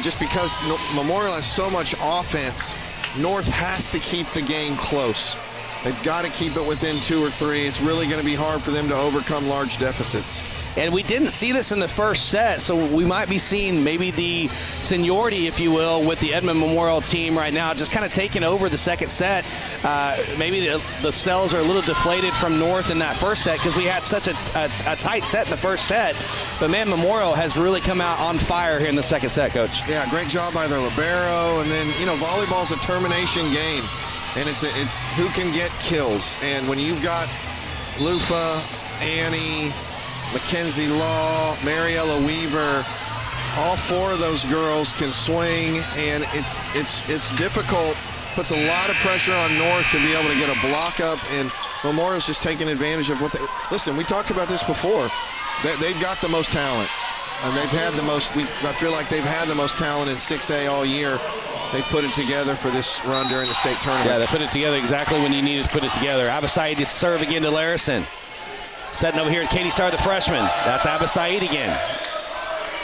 just because Memorial has so much offense, North has to keep the game close. They've got to keep it within 2 or 3. It's really going to be hard for them to overcome large deficits. And we didn't see this in the first set, so we might be seeing maybe the seniority, if you will, with the Edmond Memorial team right now, just kind of taking over the second set. Maybe the cells are a little deflated from North in that first set because we had such a tight set in the first set. But, man, Memorial has really come out on fire here in the second set, Coach. Yeah, great job by their libero. And then, volleyball's a termination game, and it's who can get kills. And when you've got Lufa, Annie, Mackenzie Law, Mariella Weaver, all 4 of those girls can swing, and it's difficult. Puts a lot of pressure on North to be able to get a block up, and Memorial's just taking advantage of what they... Listen, we talked about this before. They've got the most talent, and they've had the most... I feel like they've had the most talent in 6A all year. They put it together for this run during the state tournament. Yeah, they put it together exactly when you needed to put it together. Abba Saeed to serve again to Larison. Setting over here at Katie Starr, the freshman. That's Abba Saeed again.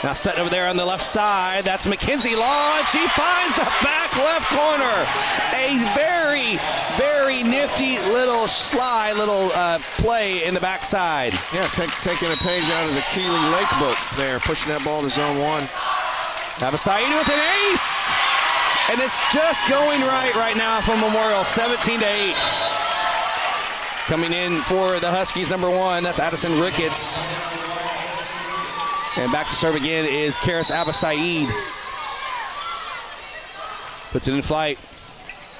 Now setting over there on the left side, that's Mackenzie Law, and she finds the back left corner. A very, very nifty little play in the backside. Yeah, taking a page out of the Keeley Lake book there, pushing that ball to zone 1. Abba Saeed with an ace. And it's just going right now for Memorial, 17-8. Coming in for the Huskies, number 1, that's Addison Ricketts. And back to serve again is Karis Abba Saeed. Puts it in flight.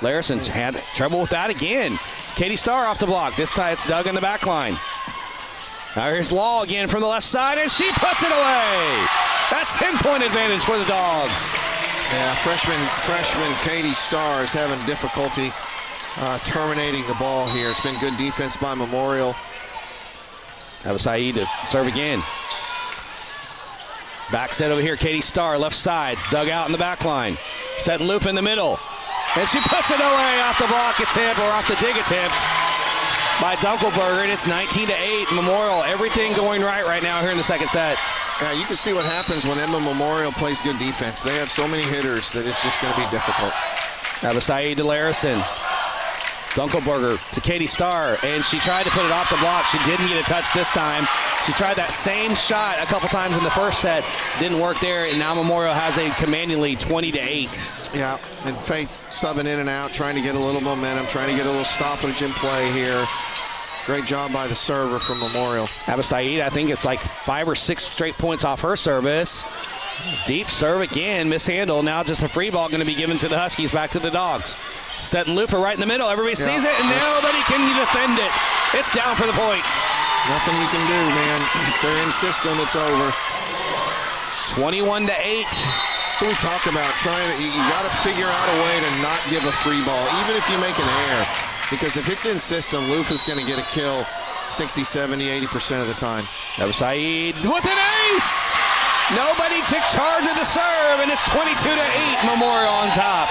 Larison's had trouble with that again. Katie Starr off the block. This time it's Doug in the back line. Now here's Law again from the left side, and she puts it away. That's 10-point advantage for the Dogs. Yeah, freshman Katie Starr is having difficulty terminating the ball here. It's been good defense by Memorial. Abba Saeed to serve again. Back set over here, Katie Starr, left side. Dug out in the back line. Setting loop in the middle. And she puts it away off the block attempt, or off the dig attempt by Dunkelberger, and it's 19-8. Memorial, everything going right now here in the second set. Yeah, you can see what happens when Edmond Memorial plays good defense. They have so many hitters that it's just going to be difficult. Abba Saeed to Larison. Dunkelberger to Katie Starr, and she tried to put it off the block. She didn't get a touch this time. She tried that same shot a couple times in the first set. Didn't work there, and now Memorial has a commanding lead, 20-8. Yeah, and Faith subbing in and out, trying to get a little momentum, trying to get a little stoppage in play here. Great job by the server from Memorial. Abba Saeed, I think it's like 5 or 6 straight points off her service. Deep serve again, mishandled. Now just a free ball going to be given to the Huskies, back to the Dogs. Setting Lufa right in the middle. Everybody sees it, and nobody can defend it. It's down for the point. Nothing you can do, man. They're in system. It's over. 21-8. So we talk about you got to figure out a way to not give a free ball, even if you make an error. Because if it's in system, Lufa's going to get a kill 60, 70, 80% of the time. Abba Saeed with an ace. Nobody took charge of the serve, and it's 22-8. Memorial on top.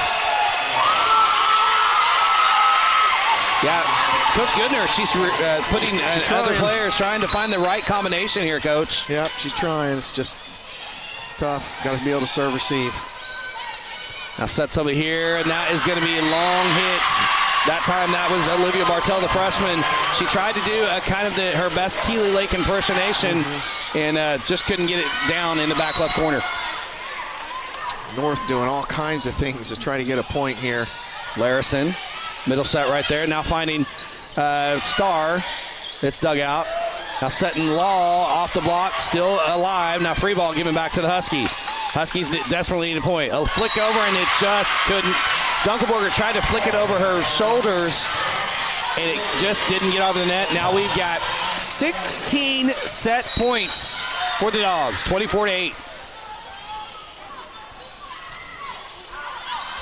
Yeah, Coach Goodner, she's putting other players, trying to find the right combination here, Coach. Yep, she's trying. It's just tough. Got to be able to serve, receive. Now sets over here, and that is going to be a long hit. That time that was Olivia Bartel, the freshman. She tried to do kind of her best Keeley Lake impersonation, and just couldn't get it down in the back left corner. North doing all kinds of things to try to get a point here. Larison, middle set right there. Now finding Starr. It's dug out. Now setting Law off the block, still alive. Now free ball given back to the Huskies. Huskies desperately need a point. A flick over, and it just couldn't. Dunkelberger tried to flick it over her shoulders, and it just didn't get over the net. Now we've got 16 set points for the Dogs, 24-8.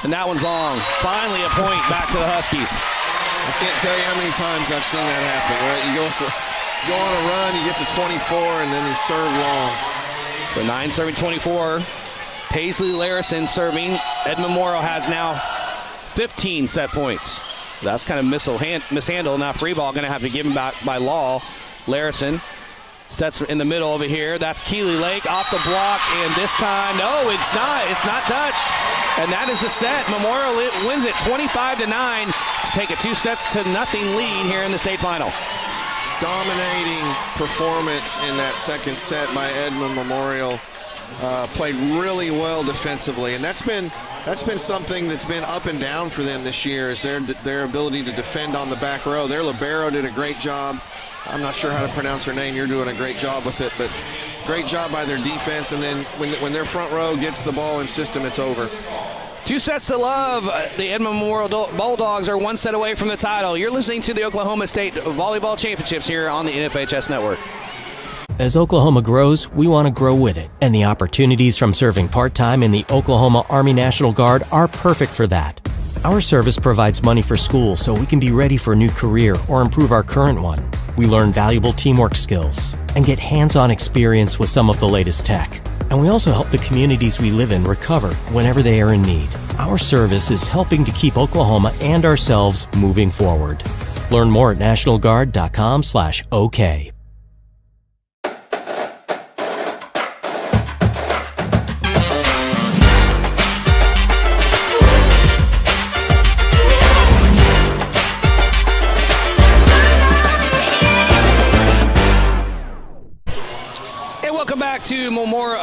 And that one's long. Finally a point back to the Huskies. I can't tell you how many times I've seen that happen, right? You go on a run, you get to 24, and then you serve long. So 9 serving 24. Paisley Larison serving. Ed Memorial has now 15 set points. That's kind of mishandled. Now free ball going to have to give him back by law. Larison sets in the middle over here. That's Keeley Lake off the block, and this time, no, it's not. It's not touched. And that is the set. Memorial wins it 25-9 to take a 2-0 lead here in the state final. Dominating performance in that second set by Edmond Memorial. Played really well defensively, and that's been something that's been up and down for them this year, is their ability to defend on the back row. Their libero did a great job. I'm not sure how to pronounce her name. You're doing a great job with it, but great job by their defense. And then when their front row gets the ball in system, it's over. 2-0. The Edmond Memorial Bulldogs are 1 set away from the title. You're listening to the Oklahoma State Volleyball Championships here on the NFHS Network. As Oklahoma grows, we want to grow with it, and the opportunities from serving part-time in the Oklahoma Army National Guard are perfect for that. Our service provides money for school so we can be ready for a new career or improve our current one. We learn valuable teamwork skills and get hands-on experience with some of the latest tech. And we also help the communities we live in recover whenever they are in need. Our service is helping to keep Oklahoma and ourselves moving forward. Learn more at nationalguard.com/OK. To Memorial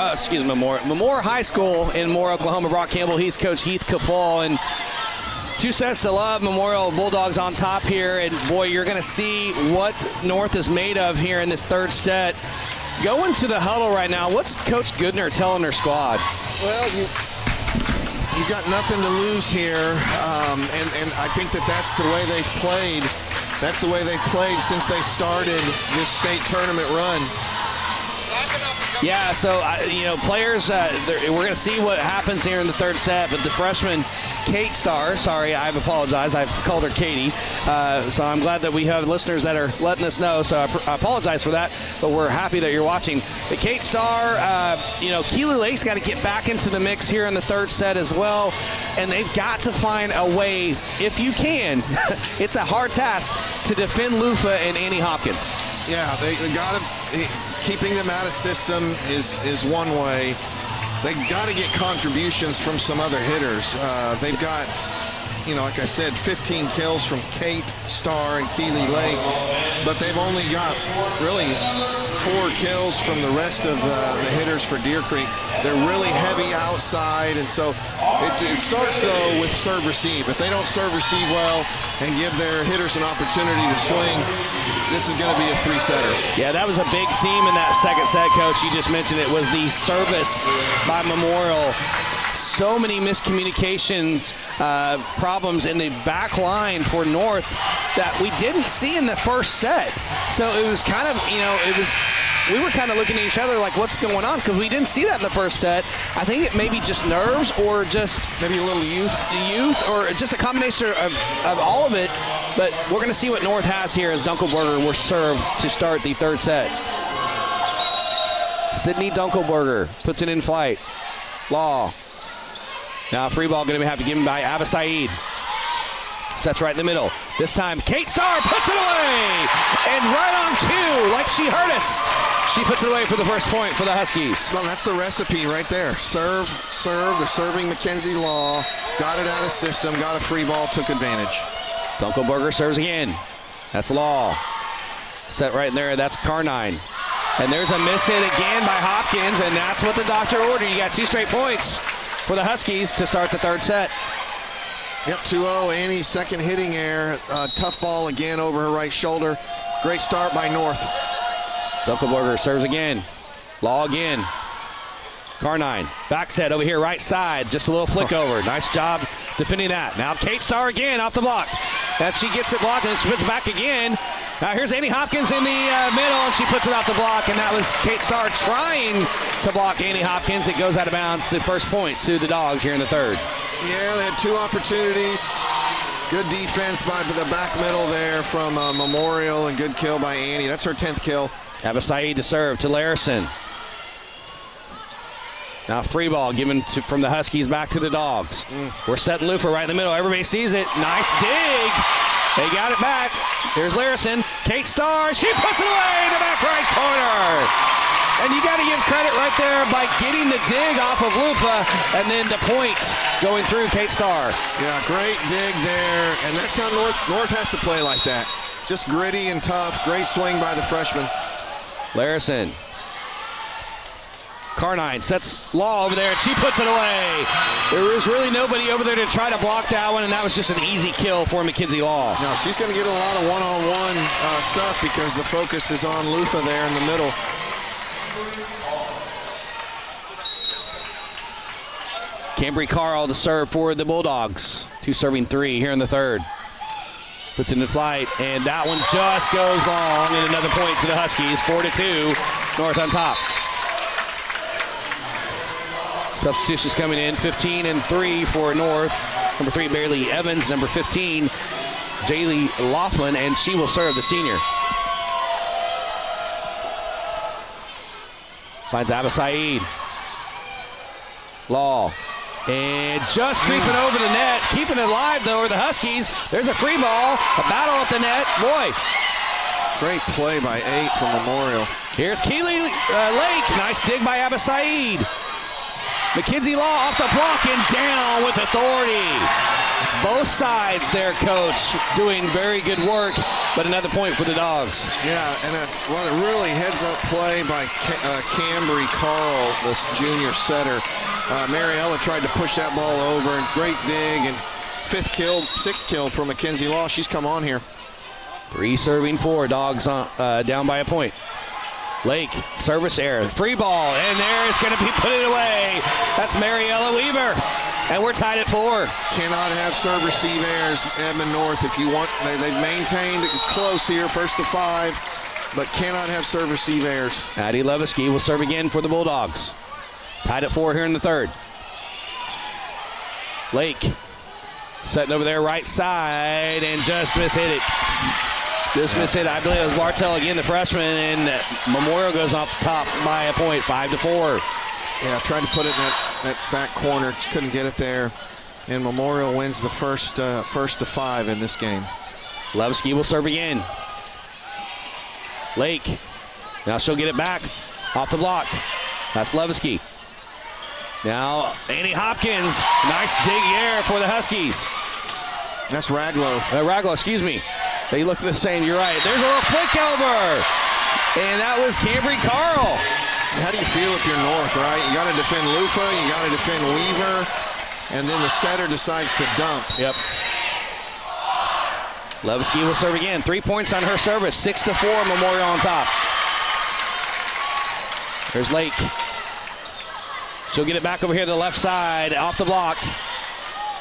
High School in Moore, Oklahoma. Brock Campbell, he's Coach Heath Kafal, and 2-0. Memorial Bulldogs on top here, and boy, you're going to see what North is made of here in this third set. Going to the huddle right now, what's Coach Goodner telling her squad? Well, you've got nothing to lose here, and I think that's the way they've played. That's the way they've played since they started this state tournament run. Yeah, so, players, we're going to see what happens here in the third set, but the freshman Kate Starr, sorry, I've apologized. I've called her Katie, so I'm glad that we have listeners that are letting us know, so I apologize for that, but we're happy that you're watching. But Kate Starr, Keeley Lake's got to get back into the mix here in the third set as well, and they've got to find a way, if you can, it's a hard task, to defend Lufa and Annie Hopkins. Yeah, they got to. Keeping them out of system is one way. They got to get contributions from some other hitters. They've got, like I said, 15 kills from Kate Starr and Keeley Lake, but they've only got really 4 kills from the rest of the hitters for Deer Creek. They're really heavy outside, and so it starts, though, with serve-receive. If they don't serve-receive well and give their hitters an opportunity to swing, this is going to be a 3-setter. Yeah, that was a big theme in that second set, Coach. You just mentioned it was the service by Memorial. So many miscommunications, problems in the back line for North that we didn't see in the first set. So it was kind of, we were kind of looking at each other like, what's going on? Because we didn't see that in the first set. I think it may be just nerves or just maybe a little youth, or just a combination of all of it. But we're going to see what North has here as Dunkelberger will serve to start the third set. Sydney Dunkelberger puts it in flight. Law. Now free ball going to have to give him by Abba Saeed. Sets right in the middle. This time, Kate Starr puts it away! And right on cue, like she heard us, she puts it away for the first point for the Huskies. Well, that's the recipe right there. Serve. They're serving Mackenzie Law. Got it out of system, got a free ball, took advantage. Dunkelberger serves again. That's Law. Set right in there, that's Carnine. And there's a miss hit again by Hopkins, and that's what the doctor ordered. You got 2 straight points for the Huskies to start the third set. Yep, 2-0, Annie's second hitting error. Tough ball again over her right shoulder. Great start by North. Dunkelberger serves again. Law again. Carnine, back set over here, right side. Just a little flick over. Nice job defending that. Now Kate Starr again off the block. That she gets it blocked and spins back again. Now here's Annie Hopkins in the middle, and she puts it off the block, and that was Kate Starr trying to block Annie Hopkins. It goes out of bounds. The first point to the Dogs here in the third. Yeah, they had 2 opportunities. Good defense by the back middle there from Memorial, and good kill by Annie. That's her 10th kill. Abasaid to serve to Larison. Now free ball given from the Huskies back to the Dogs. We're setting Lufa right in the middle. Everybody sees it. Nice dig. They got it back. Here's Larison. Kate Starr. She puts it away in the back right corner. And you got to give credit right there by getting the dig off of Lufa and then the point going through Kate Starr. Yeah, great dig there. And that's how North has to play like that. Just gritty and tough. Great swing by the freshman. Larison. Carnine sets Law over there, and she puts it away. There was really nobody over there to try to block that one, and that was just an easy kill for Mackenzie Law. No, she's going to get a lot of one-on-one stuff because the focus is on Lufa there in the middle. Cambry Carl to serve for the Bulldogs. 2 serving 3 here in the third. Puts it in flight, and that one just goes long, and another point to the Huskies. 4-2, North on top. Substitutions coming in, 15 and 3 for North. Number 3, Bailey Evans. Number 15, Jaylee Laughlin, and she will serve the senior. Finds Abasaid. Law. And just creeping over the net, keeping it alive though are the Huskies. There's a free ball, a battle at the net. Boy. Great play by 8 from Memorial. Here's Keely Lake. Nice dig by Abasaid. Mackenzie Law off the block and down with authority. Both sides there, Coach, doing very good work, but another point for the Dogs. Yeah, and that's one really heads-up play by Cambry Carl, this junior setter. Mariella tried to push that ball over, and great dig, and 6th kill for Mackenzie Law. She's come on here. 3 serving 4, Dogs down by a point. Lake, service error, free ball, and there is going to be put it away. That's Mariella Weaver, and we're tied at 4. Cannot have serve-receive errors, Edmond North. If you want, they've maintained it's close here, 1st to 5, but cannot have serve-receive errors. Addie Leviski will serve again for the Bulldogs. Tied at 4 here in the third. Lake setting over there right side and just mishit it. Just mishit it. I believe it was Bartell again, the freshman, and Memorial goes up top by a point, 5-4. Yeah, tried to put it in that back corner, just couldn't get it there. And Memorial wins the first to 5 in this game. Leviski will serve again. Lake. Now she'll get it back off the block. That's Leviski. Now Annie Hopkins. Nice dig air for the Huskies. That's Raglow. Raglow, excuse me. They look the same. You're right. There's a little flick over. And that was Cambry Carl. How do you feel if you're North, right? You got to defend Lufa, you got to defend Weaver, and then the setter decides to dump. Yep. Leviski will serve again. 3 points on her service. 6-4, Memorial on top. There's Lake. She'll get it back over here to the left side, off the block.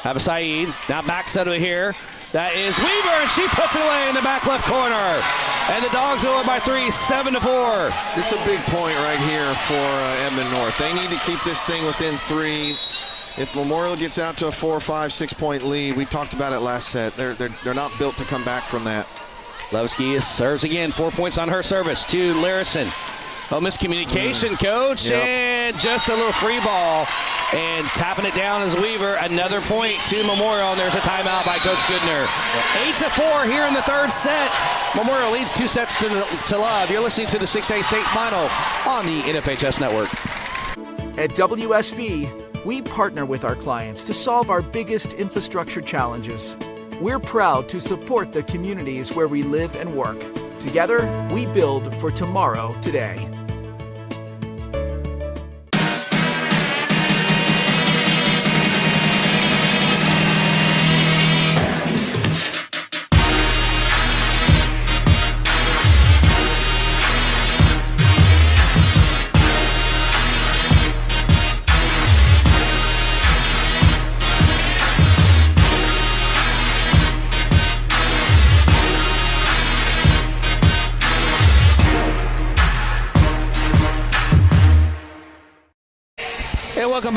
Abasaid, now back set over here. That is Weaver, and she puts it away in the back left corner. And the Dogs go up by 3, 7-4. This is a big point right here for Edmond North. They need to keep this thing within 3. If Memorial gets out to a 4, 5, 6-point lead, we talked about it last set. They're not built to come back from that. Leviski serves again. 4 points on her service to Larison. Oh, miscommunication, Coach, Yep. and just a little free ball. And tapping it down is Weaver. Another point to Memorial, and there's a timeout by Coach Goodner. 8-4 here in the third set. Memorial leads 2 sets to love. You're listening to the 6A state final on the NFHS Network. At WSB, we partner with our clients to solve our biggest infrastructure challenges. We're proud to support the communities where we live and work. Together, we build for tomorrow today.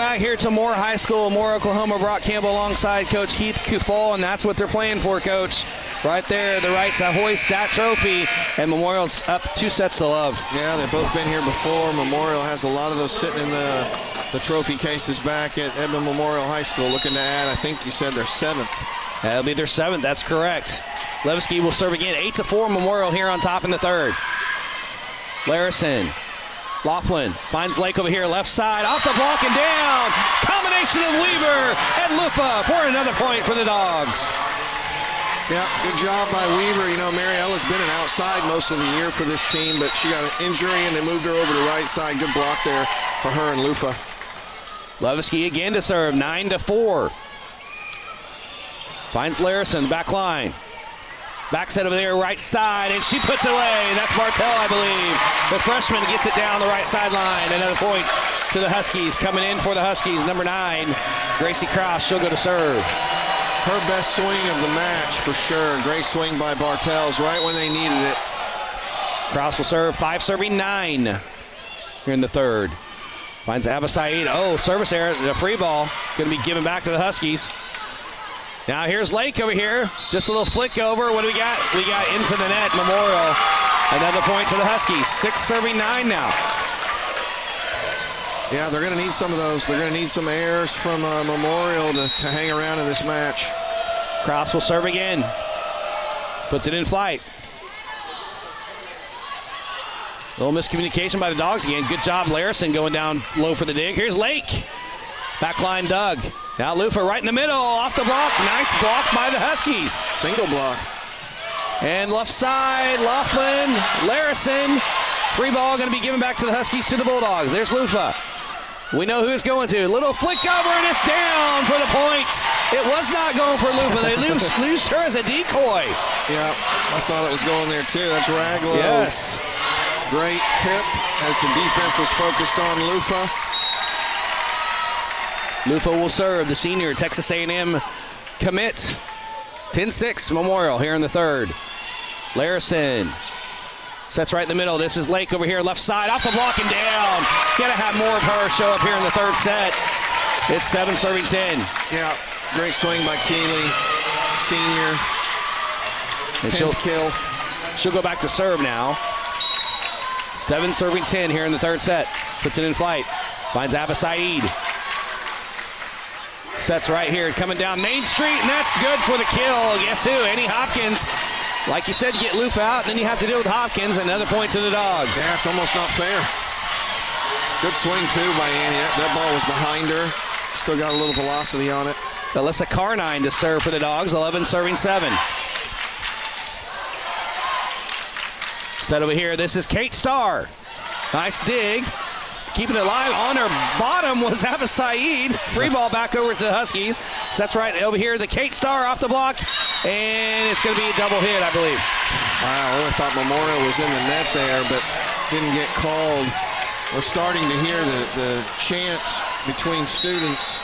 back here to Moore High School. Moore, Oklahoma. Brock Campbell alongside Coach Heath Kufal, and that's what they're playing for, Coach. Right there, the right to hoist that trophy, and Memorial's up 2 sets to love. Yeah, they've both been here before. Memorial has a lot of those sitting in the trophy cases back at Edmond Memorial High School. Looking to add, I think you said their 7th. That'll be their 7th, that's correct. Levski will serve again, 8-4 Memorial here on top in the third. Larison. Laughlin finds Lake over here, left side, off the block and down. Combination of Weaver and Lufa for another point for the Dogs. Yeah, good job by Weaver. You know, Mariella's been an outside most of the year for this team, but she got an injury and they moved her over to right side. Good block there for her and Lufa. Levski again to serve, 9-4. Finds Larison, back line. Back set over there, right side, and she puts it away. That's Bartell, I believe. The freshman gets it down the right sideline. Another point to the Huskies. Coming in for the Huskies, number 9, Gracie Krause. She'll go to serve. Her best swing of the match for sure. Great swing by Bartels right when they needed it. Krause will serve, 5 serving 9 here in the third. Finds Abasaid. Oh, service error, the free ball. Going to be given back to the Huskies. Now here's Lake over here. Just a little flick over. What do we got? We got into the net, Memorial. Another point to the Huskies. 6 serving 9 now. Yeah, they're going to need some of those. They're going to need some errors from Memorial to hang around in this match. Krause will serve again. Puts it in flight. Little miscommunication by the Dogs again. Good job, Larison, going down low for the dig. Here's Lake. Backline Doug. Now Lufa right in the middle, off the block. Nice block by the Huskies. Single block. And left side, Laughlin, Larison. Free ball going to be given back to the Huskies, to the Bulldogs. There's Lufa. We know who it's going to. Little flick over, and it's down for the points. It was not going for Lufa. They lose her as a decoy. Yeah, I thought it was going there too. That's Raglow. Yes. Great tip as the defense was focused on Lufa. Lufa will serve, the senior Texas A&M commit. 10-6 Memorial here in the third. Larison sets right in the middle. This is Lake over here, left side, off the block and down. Gotta have more of her show up here in the third set. It's 7 serving 10. Yeah, great swing by Keeley, senior. And 10th kill. She'll go back to serve now. 7 serving 10 here in the third set. Puts it in flight. Finds Abasaid. Sets right here, coming down Main Street, and that's good for the kill. Guess who? Annie Hopkins. Like you said, you get Lufa out, and then you have to deal with Hopkins. Another point to the Dogs. Yeah, it's almost not fair. Good swing, too, by Annie. That ball was behind her. Still got a little velocity on it. Alyssa Carnine to serve for the Dogs, 11 serving 7. Set over here, this is Kate Starr. Nice dig. Keeping it live on her bottom was Abasaid. Free ball back over to the Huskies. Sets right over here. The Kate Starr off the block. And it's going to be a double hit, I believe. I really thought Memorial was in the net there, but didn't get called. We're starting to hear the chants between students.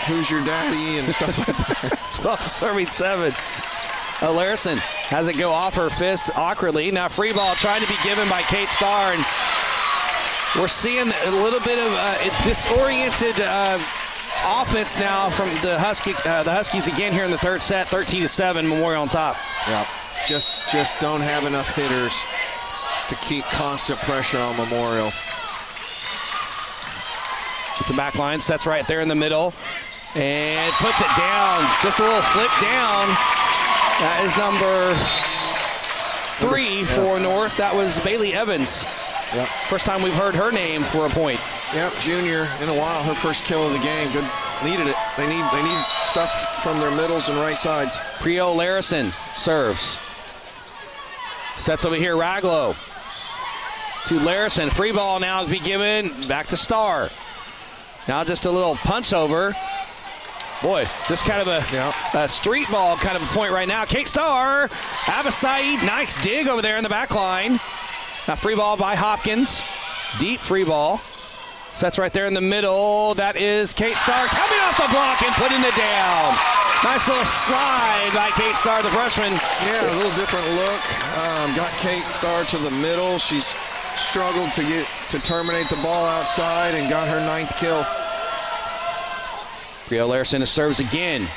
Who's your daddy and stuff like that. 12 serving 7. Larison has it go off her fist awkwardly. Now free ball trying to be given by Kate Starr, and we're seeing a little bit of a disoriented offense now from the Huskies again here in the third set. 13-7, Memorial on top. Yeah, just don't have enough hitters to keep constant pressure on Memorial. It's a back line, sets right there in the middle, and puts it down. Just a little flick down. That is number 3 for North. That was Bailey Evans. Yep. First time we've heard her name for a point. Yep, junior in a while. Her first kill of the game. Good, needed it. They need stuff from their middles and right sides. Prio Larison serves. Sets over here, Raglow to Larison. Free ball now to be given back to Starr. Now just a little punch over. Boy, just kind of a street ball kind of a point right now. Kate Starr, Abasaid, nice dig over there in the back line. Now free ball by Hopkins. Deep free ball. Sets right there in the middle. That is Kate Starr coming off the block and putting it down. Nice little slide by Kate Starr, the freshman. Yeah, a little different look. Got Kate Starr to the middle. She's struggled to terminate the ball outside and got her 9th kill. Rio Larson serves again.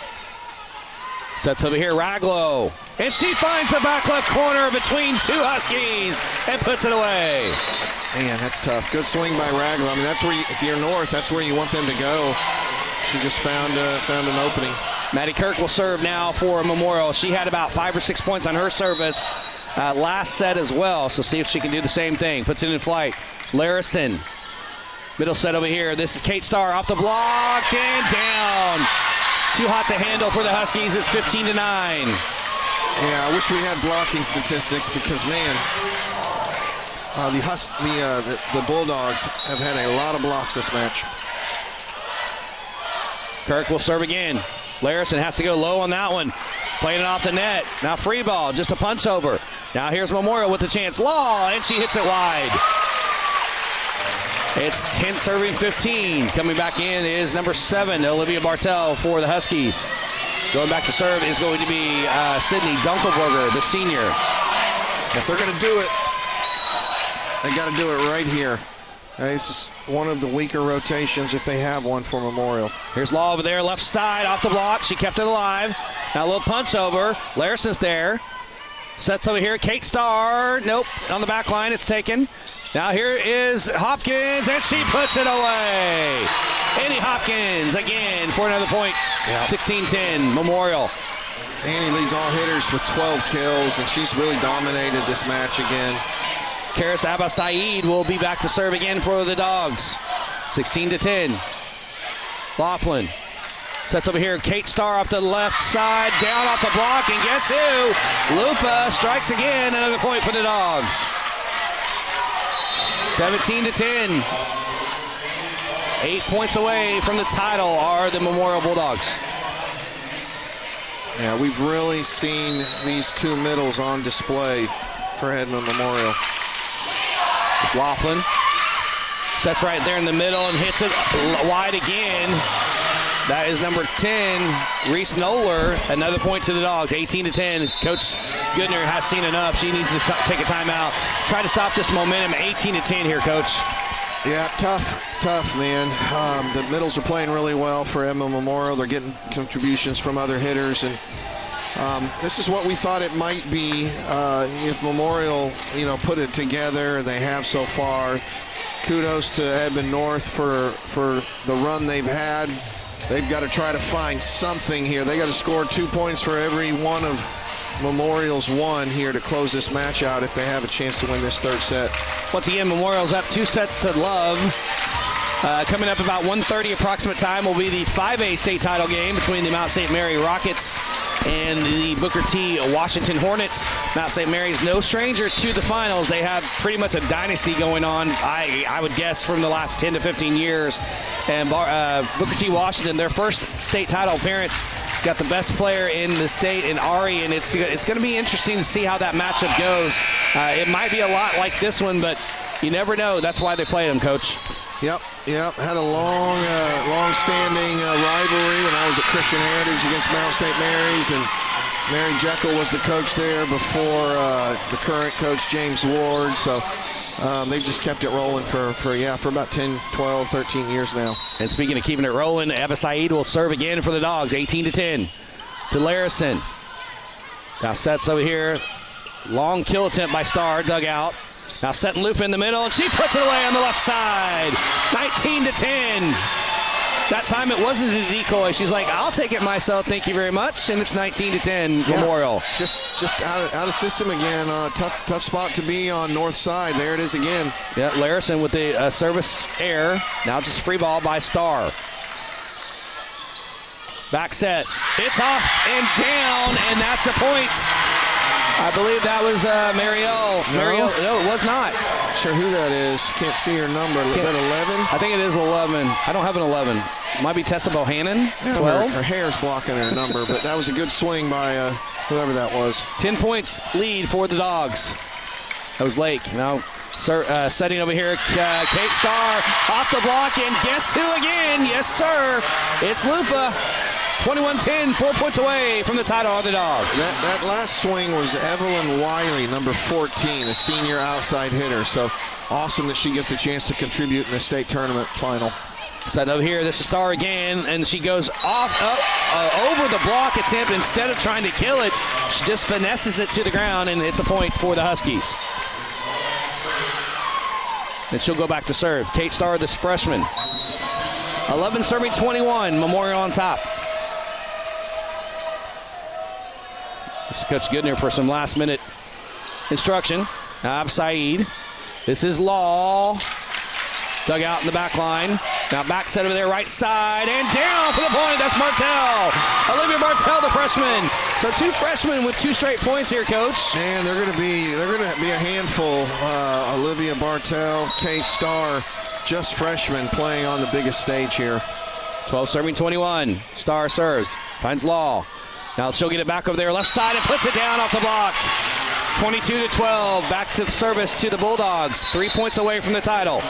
Sets over here, Raglow. And she finds the back left corner between two Huskies and puts it away. Man, that's tough. Good swing by Raglow. I mean, that's where if you're north, that's where you want them to go. She just found an opening. Maddie Kirk will serve now for Memorial. She had about 5 or 6 points on her service last set as well. So see if she can do the same thing. Puts it in flight. Larison. Middle set over here. This is Kate Starr off the block and down. Too hot to handle for the Huskies. It's 15-9. Yeah, I wish we had blocking statistics because, man, the Bulldogs have had a lot of blocks this match. Kirk will serve again. Larison has to go low on that one. Playing it off the net. Now free ball, just a punch over. Now here's Memorial with the chance. Law, and she hits it wide. It's 10 serving 15. Coming back in is number 7, Olivia Bartel for the Huskies. Going back to serve is going to be Sydney Dunkelberger, the senior. If they're going to do it, they got to do it right here. This is one of the weaker rotations if they have one for Memorial. Here's Law over there, left side, off the block. She kept it alive. Now a little punch over. Larison's there. Sets over here. Kate Starr. Nope. On the back line, it's taken. Now here is Hopkins, and she puts it away. Annie Hopkins again for another point. Yep. 16-10, Memorial. Annie leads all hitters with 12 kills, and she's really dominated this match again. Karis Abba Saeed will be back to serve again for the Dogs. 16-10. Laughlin sets over here. Kate Starr off the left side, down off the block, and guess who? Lupa strikes again. Another point for the Dogs. 17-10. 8 points away from the title are the Memorial Bulldogs. Yeah, we've really seen these two middles on display for Edmond Memorial. Laughlin sets right there in the middle and hits it wide again. That is number 10, Reese Noller. Another point to the Dogs, 18-10. Coach Goodner has seen enough. She needs to take a timeout. Try to stop this momentum. 18-10 here, Coach. Yeah, tough, man. The middles are playing really well for Edmond Memorial. They're getting contributions from other hitters, and this is what we thought it might be if Memorial, put it together. They have so far. Kudos to Edmond North for the run they've had. They've got to try to find something here. They got to score 2 points for every one of Memorial's one here to close this match out if they have a chance to win this third set. Once again, Memorial's up 2-0. Coming up about 1:30 approximate time will be the 5A state title game between the Mount St. Mary Rockets and the Booker T. Washington Hornets. Mount St. Mary's no stranger to the finals. They have pretty much a dynasty going on, I would guess, from the last 10 to 15 years. And Booker T. Washington, their first state title appearance, got the best player in the state in Ari, and it's going to be interesting to see how that matchup goes. It might be a lot like this one, but you never know. That's why they play them, Coach. Yep. Had a long-standing rivalry when I was at Christian Heritage against Mount St. Mary's, and Mary Jekyll was the coach there before the current coach, James Ward. So they've just kept it rolling for about 10, 12, 13 years now. And speaking of keeping it rolling, Abba Saeed will serve again for the Dogs, 18-10 to Larison. Now sets over here. Long kill attempt by Starr, dug out. Now setting Lufa in the middle, and she puts it away on the left side. 19-10. That time it wasn't a decoy. She's like, I'll take it myself, thank you very much. And it's 19-10 Memorial. Just out of system again. Tough spot to be on north side. There it is again. Yeah, Larison with the service error. Now just free ball by Starr. Back set. It's off and down, and that's a point. I believe that was Marielle. No, it was not. Not sure who that is. Can't see her number. Is that 11? I think it is 11. I don't have an 11. Might be Tessa Bohannon. 12. Her hair's blocking her number, but that was a good swing by whoever that was. 10 points lead for the Dogs. That was Lake. Now setting over here, Kate Starr off the block, and guess who again? Yes, sir. It's Lupa. 21-10, 4 points away from the title of the Dogs. That last swing was Evelyn Wiley, number 14, a senior outside hitter. So awesome that she gets a chance to contribute in the state tournament final. Set over here, this is Star again, and she goes over the block attempt. Instead of trying to kill it, she just finesses it to the ground, and it's a point for the Huskies. And she'll go back to serve. Kate Starr, this freshman. 11 serving 21, Memorial on top. This is Coach Goodner for some last-minute instruction. Ab Saeed. This is Law. Dug out in the back line. Now back set over there, right side, and down for the point. That's Martell. Olivia Martell, the freshman. So 2 freshmen with 2 straight points here, Coach. And they're going to be a handful. Olivia Martell, Kate Starr, just freshmen playing on the biggest stage here. 12 serving 21. Starr serves, finds Law. Now she'll get it back over there, left side, and puts it down off the block. 22-12. Back to the service to the Bulldogs. 3 points away from the title.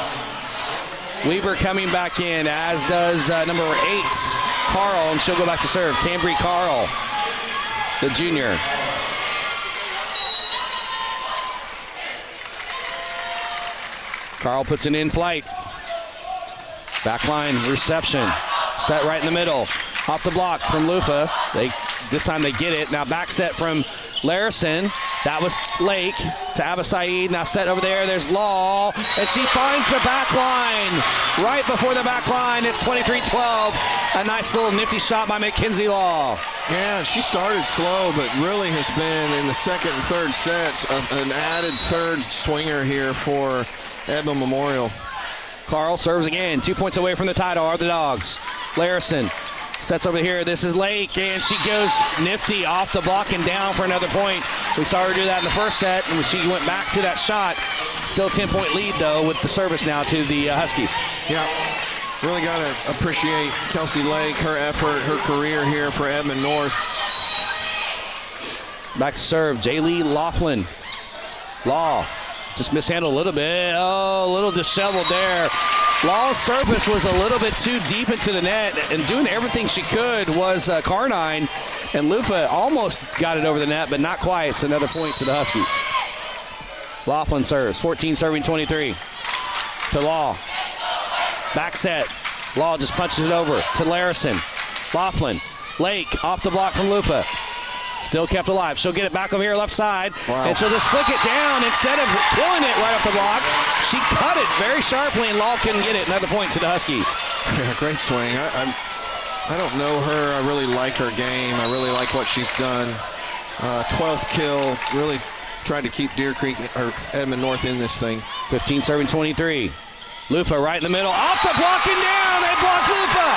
Weaver coming back in, as does number 8, Carl, and she'll go back to serve. Cambry Carl, the junior. Carl puts it in flight. Backline reception. Set right in the middle. Off the block from Lufa. This time they get it. Now back set from Larison. That was Lake to Abba Saeed. Now set over there. There's Law. And she finds the back line. Right before the back line. It's 23-12. A nice little nifty shot by Mackenzie Law. Yeah, she started slow, but really has been in the second and third sets an added third swinger here for Edmond Memorial. Carl serves again. 2 points away from the title are the Dogs. Larison sets over here. This is Lake, and she goes nifty off the block and down for another point. We saw her do that in the first set, and she went back to that shot. Still a 10-point lead, though, with the service now to the Huskies. Yeah, really got to appreciate Kelsey Lake, her effort, her career here for Edmond North. Back to serve, Jaylee Laughlin. Law just mishandled a little bit. Oh, a little disheveled there. Law's service was a little bit too deep into the net, and doing everything she could was Carnine, and Lufa almost got it over the net, but not quite. It's another point to the Huskies. Laughlin serves, 14 serving 23 to Law. Back set. Law just punches it over to Larison. Laughlin, Lake off the block from Lufa. Still kept alive. She'll get it back over here left side, and she'll just flick it down. Instead of killing it right off the block, she cut it very sharply, and Law couldn't get it. Another point to the Huskies. Yeah, great swing. I don't know her. I really like her game. I really like what she's done. 12th kill. Really tried to keep Deer Creek or Edmond North in this thing. 15 serving 23. Lufa right in the middle. Off the block and down. They block Lufa.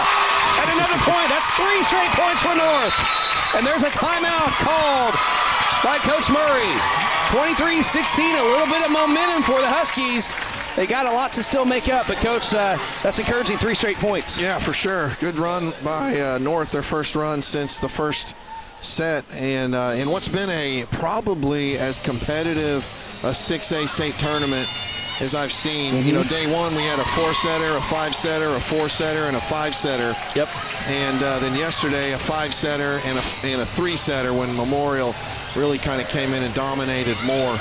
And another point. That's 3 straight points for North. And there's a timeout called by Coach Murray. 23-16, a little bit of momentum for the Huskies. They got a lot to still make up, but Coach, that's encouraging. 3 straight points. Yeah, for sure. Good run by North, their first run since the first set. And in what's been a probably as competitive a 6A state tournament as I've seen. Mm-hmm. You know, day one we had a 4-setter, a 5-setter, a 4-setter, and a 5-setter. Yep. And then yesterday a 5-setter and a 3-setter when Memorial really kind of came in and dominated more.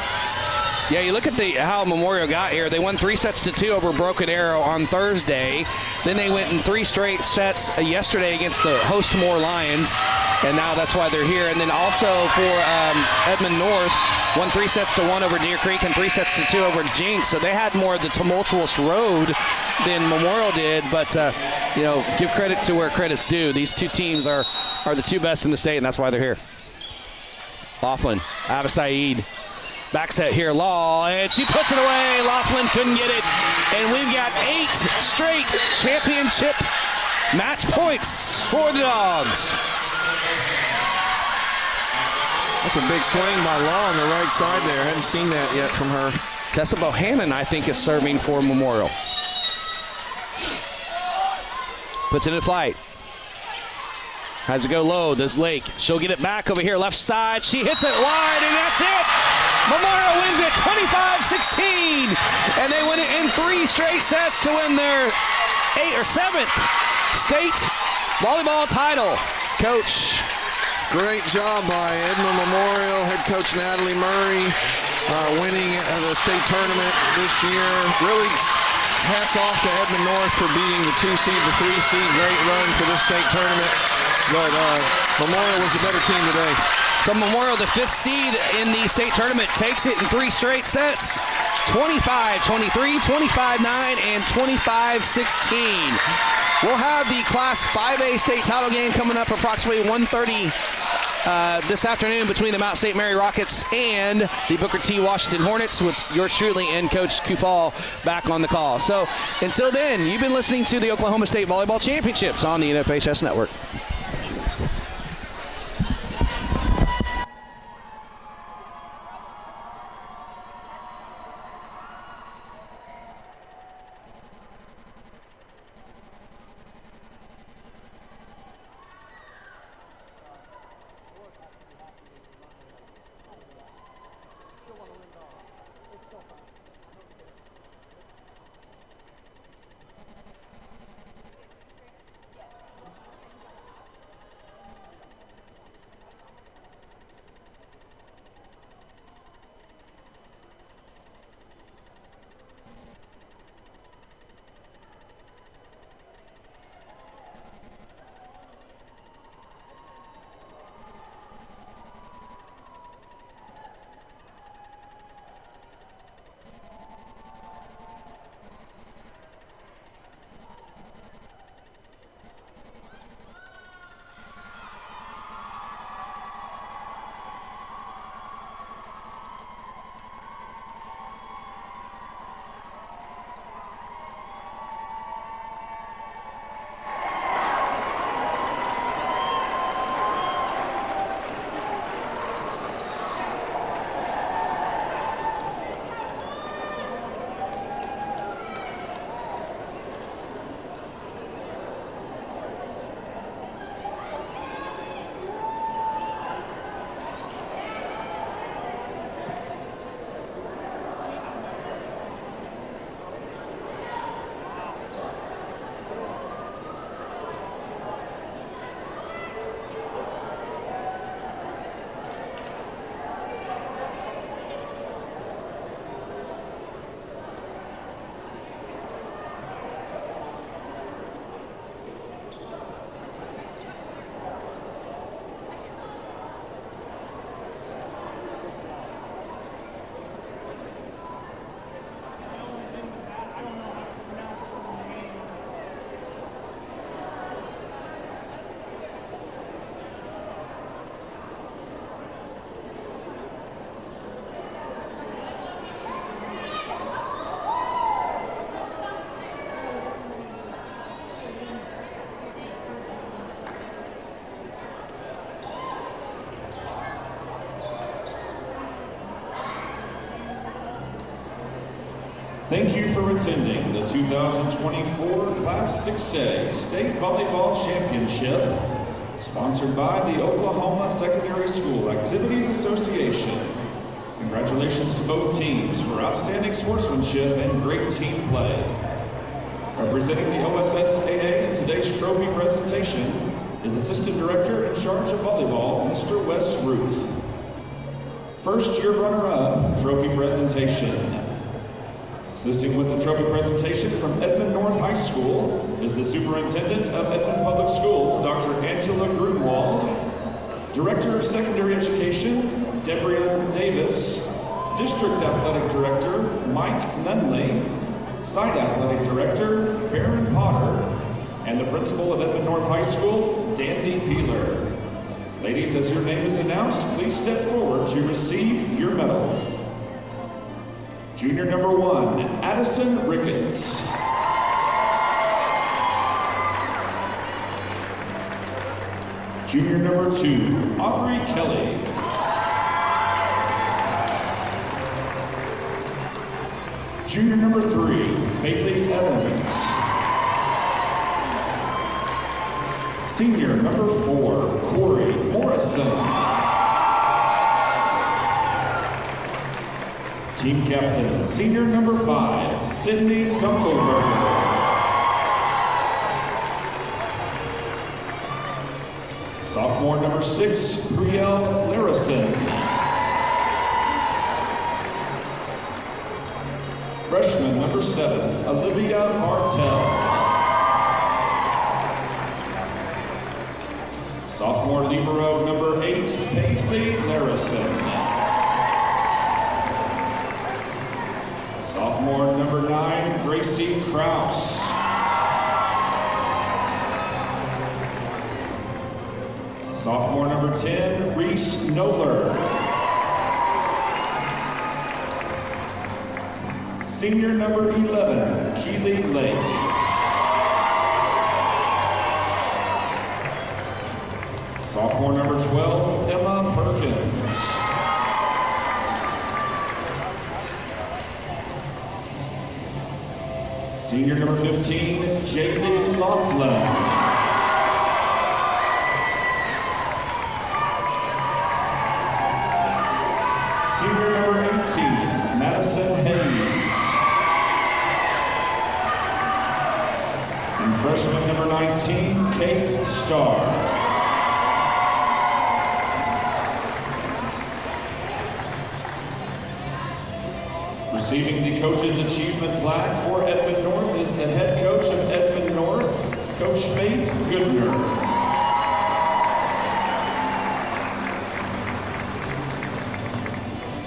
Yeah, you look at how Memorial got here. They won 3-2 over Broken Arrow on Thursday. Then they went in 3 straight sets yesterday against the host Moore Lions, and now that's why they're here. And then also for Edmond North, won 3-1 over Deer Creek and 3-2 over Jinx. So they had more of the tumultuous road than Memorial did. But you know, give credit to where credit's due. These 2 teams are the 2 best in the state, and that's why they're here. Laughlin, Abba Saeed. Back set here, Law, and she puts it away. Laughlin couldn't get it. And we've got 8 straight championship match points for the Dogs. That's a big swing by Law on the right side there. Hadn't seen that yet from her. Tessa Bohannon, I think, is serving for Memorial. Puts it in flight. Has to go low, does Lake. She'll get it back over here, left side. She hits it wide, and that's it. Memorial wins it 25-16. And they win it in 3 straight sets to win their 8th or 7th state volleyball title. Coach. Great job by Edmond Memorial head coach Natalie Murray. winning the state tournament this year. Really, hats off to Edmond North for beating the 2 seed, the 3 seed. Great run for this state tournament. But Memorial was the better team today. So Memorial, the 5th seed in the state tournament, takes it in 3 straight sets. 25-23, 25-9, and 25-16. We'll have the Class 5A state title game coming up approximately 1:30 this afternoon between the Mount St. Mary Rockets and the Booker T. Washington Hornets, with yours truly and Coach Kufal back on the call. So until then, you've been listening to the Oklahoma State Volleyball Championships on the NFHS Network. Thank you for attending the 2024 Class 6A State Volleyball Championship, sponsored by the Oklahoma Secondary School Activities Association. Congratulations to both teams for outstanding sportsmanship and great team play. Representing the OSSAA in today's trophy presentation is Assistant Director in charge of volleyball, Mr. Wes Ruth. First year runner-up, trophy presentation. Assisting with the trophy presentation from Edmond North High School is the Superintendent of Edmond Public Schools, Dr. Angela Grunwald, Director of Secondary Education, Deborah Davis, District Athletic Director, Mike Nunley, Site Athletic Director, Baron Potter, and the Principal of Edmond North High School, Dandy Peeler. Ladies, as your name is announced, please step forward to receive your medal. Junior number 1, Addison Ricketts. Junior number 2, Aubrey Kelly. Junior number 3, Bailey Evans. Senior number 4, Corey Morrison. Team captain, senior number 5, Sydney Dunkelberger. Sophomore number 6, Brielle Larison. Freshman number 7, Olivia Martell. Sophomore libero number 8, Paisley Larison. Sophomore number 9, Gracie Kraus. Sophomore number 10, Reese Noller. Senior number 11, Keely Lake. Sophomore number 12, Emma Perkins. Senior number 15, Jaylee Laughlin. Senior number 18, Madison Hayes. And freshman number 19, Kate Starr. Receiving the Coach's Achievement Plaque for Edmond North is the head coach of Edmond North, Coach Faith Goodner.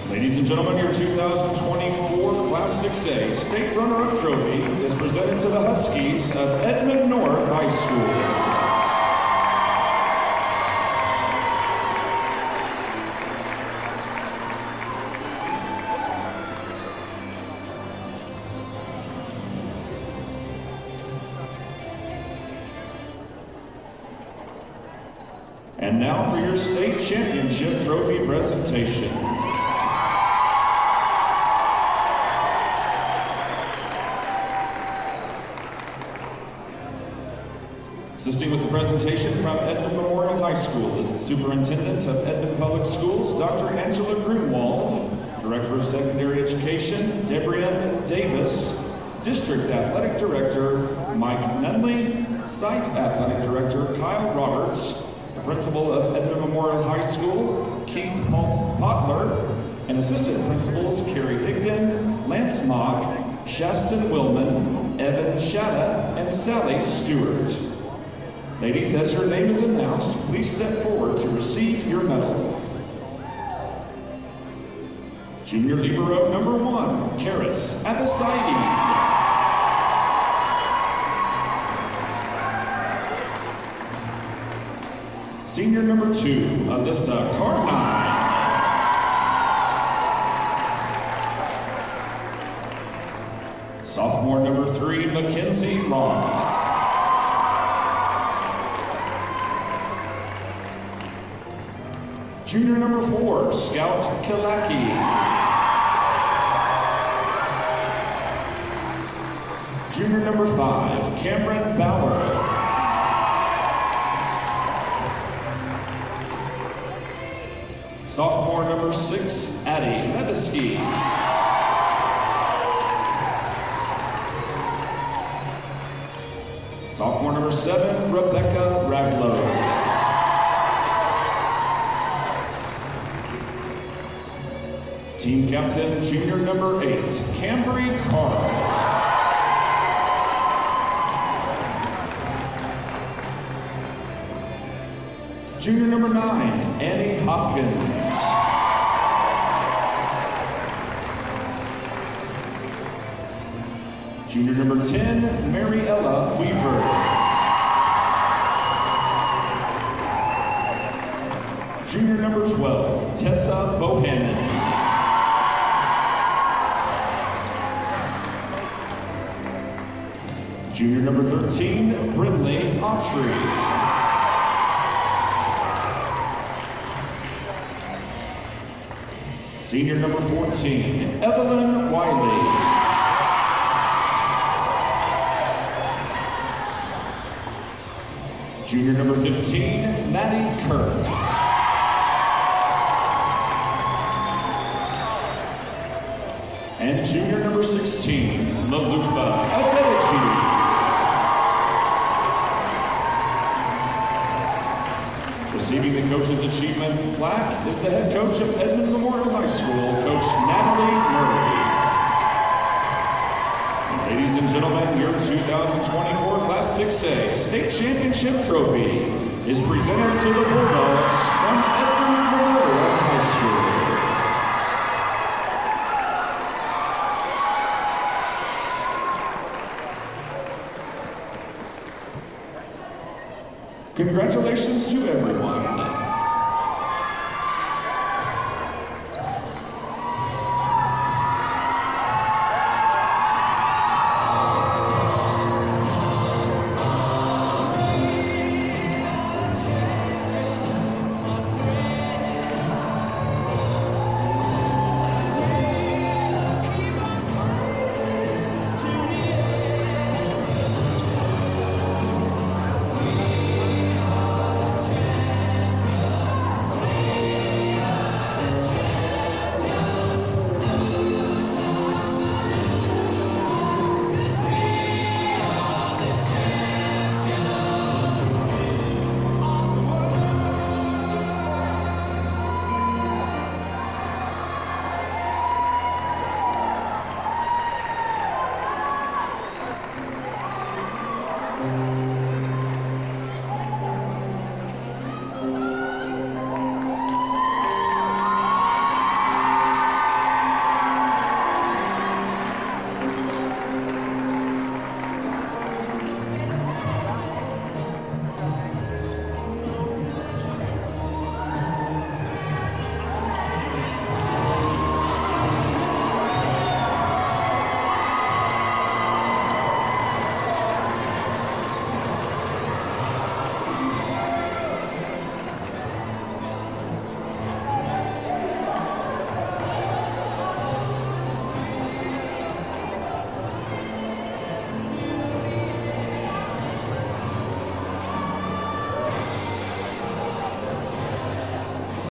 Ladies and gentlemen, your 2024 Class 6A State Runner-Up Trophy is presented to the Huskies of Edmond North High School. And now for your state championship trophy presentation. Assisting with the presentation from Edmond Memorial High School is the Superintendent of Edmond Public Schools, Dr. Angela Grunwald, Director of Secondary Education, Debrianne Davis, District Athletic Director, Mike Nunley, Site Athletic Director, Kyle Roberts, Principal of Edmond Memorial High School, Keith Potler, and Assistant Principals Carrie Higdon, Lance Mock, Shaston Willman, Evan Shatta, and Sally Stewart. Ladies, as your name is announced, please step forward to receive your medal. Junior libero number 1, Karis Abasaidi. Senior number 2, Alyssa Cartnine. Sophomore number 3, Mackenzie Long. Junior number 4, Scout Kilaki. Junior number 5, Cameron Bauer. Sophomore number 6, Addie Levesky. Sophomore number 7, Rebecca Raglow. Team captain, junior number 8, Cambry Carr. Junior number 9, Annie Hopkins. Junior number 10, Mariella Weaver. Junior number 12, Tessa Bohannon. Junior number 13, Brinley Autry. Senior number 14, Evelyn Wiley. Junior number 15, Maddie Kirk. And junior number 16, Malufa Adeji. Receiving the Coach's Achievement Plaque is the head coach of Edmond Memorial High School, Coach Natalie Murray. Ladies and gentlemen, your 2024 Class 6A State Championship Trophy is presented to the Bulldogs from Edmond Memorial High School. Congratulations to everyone.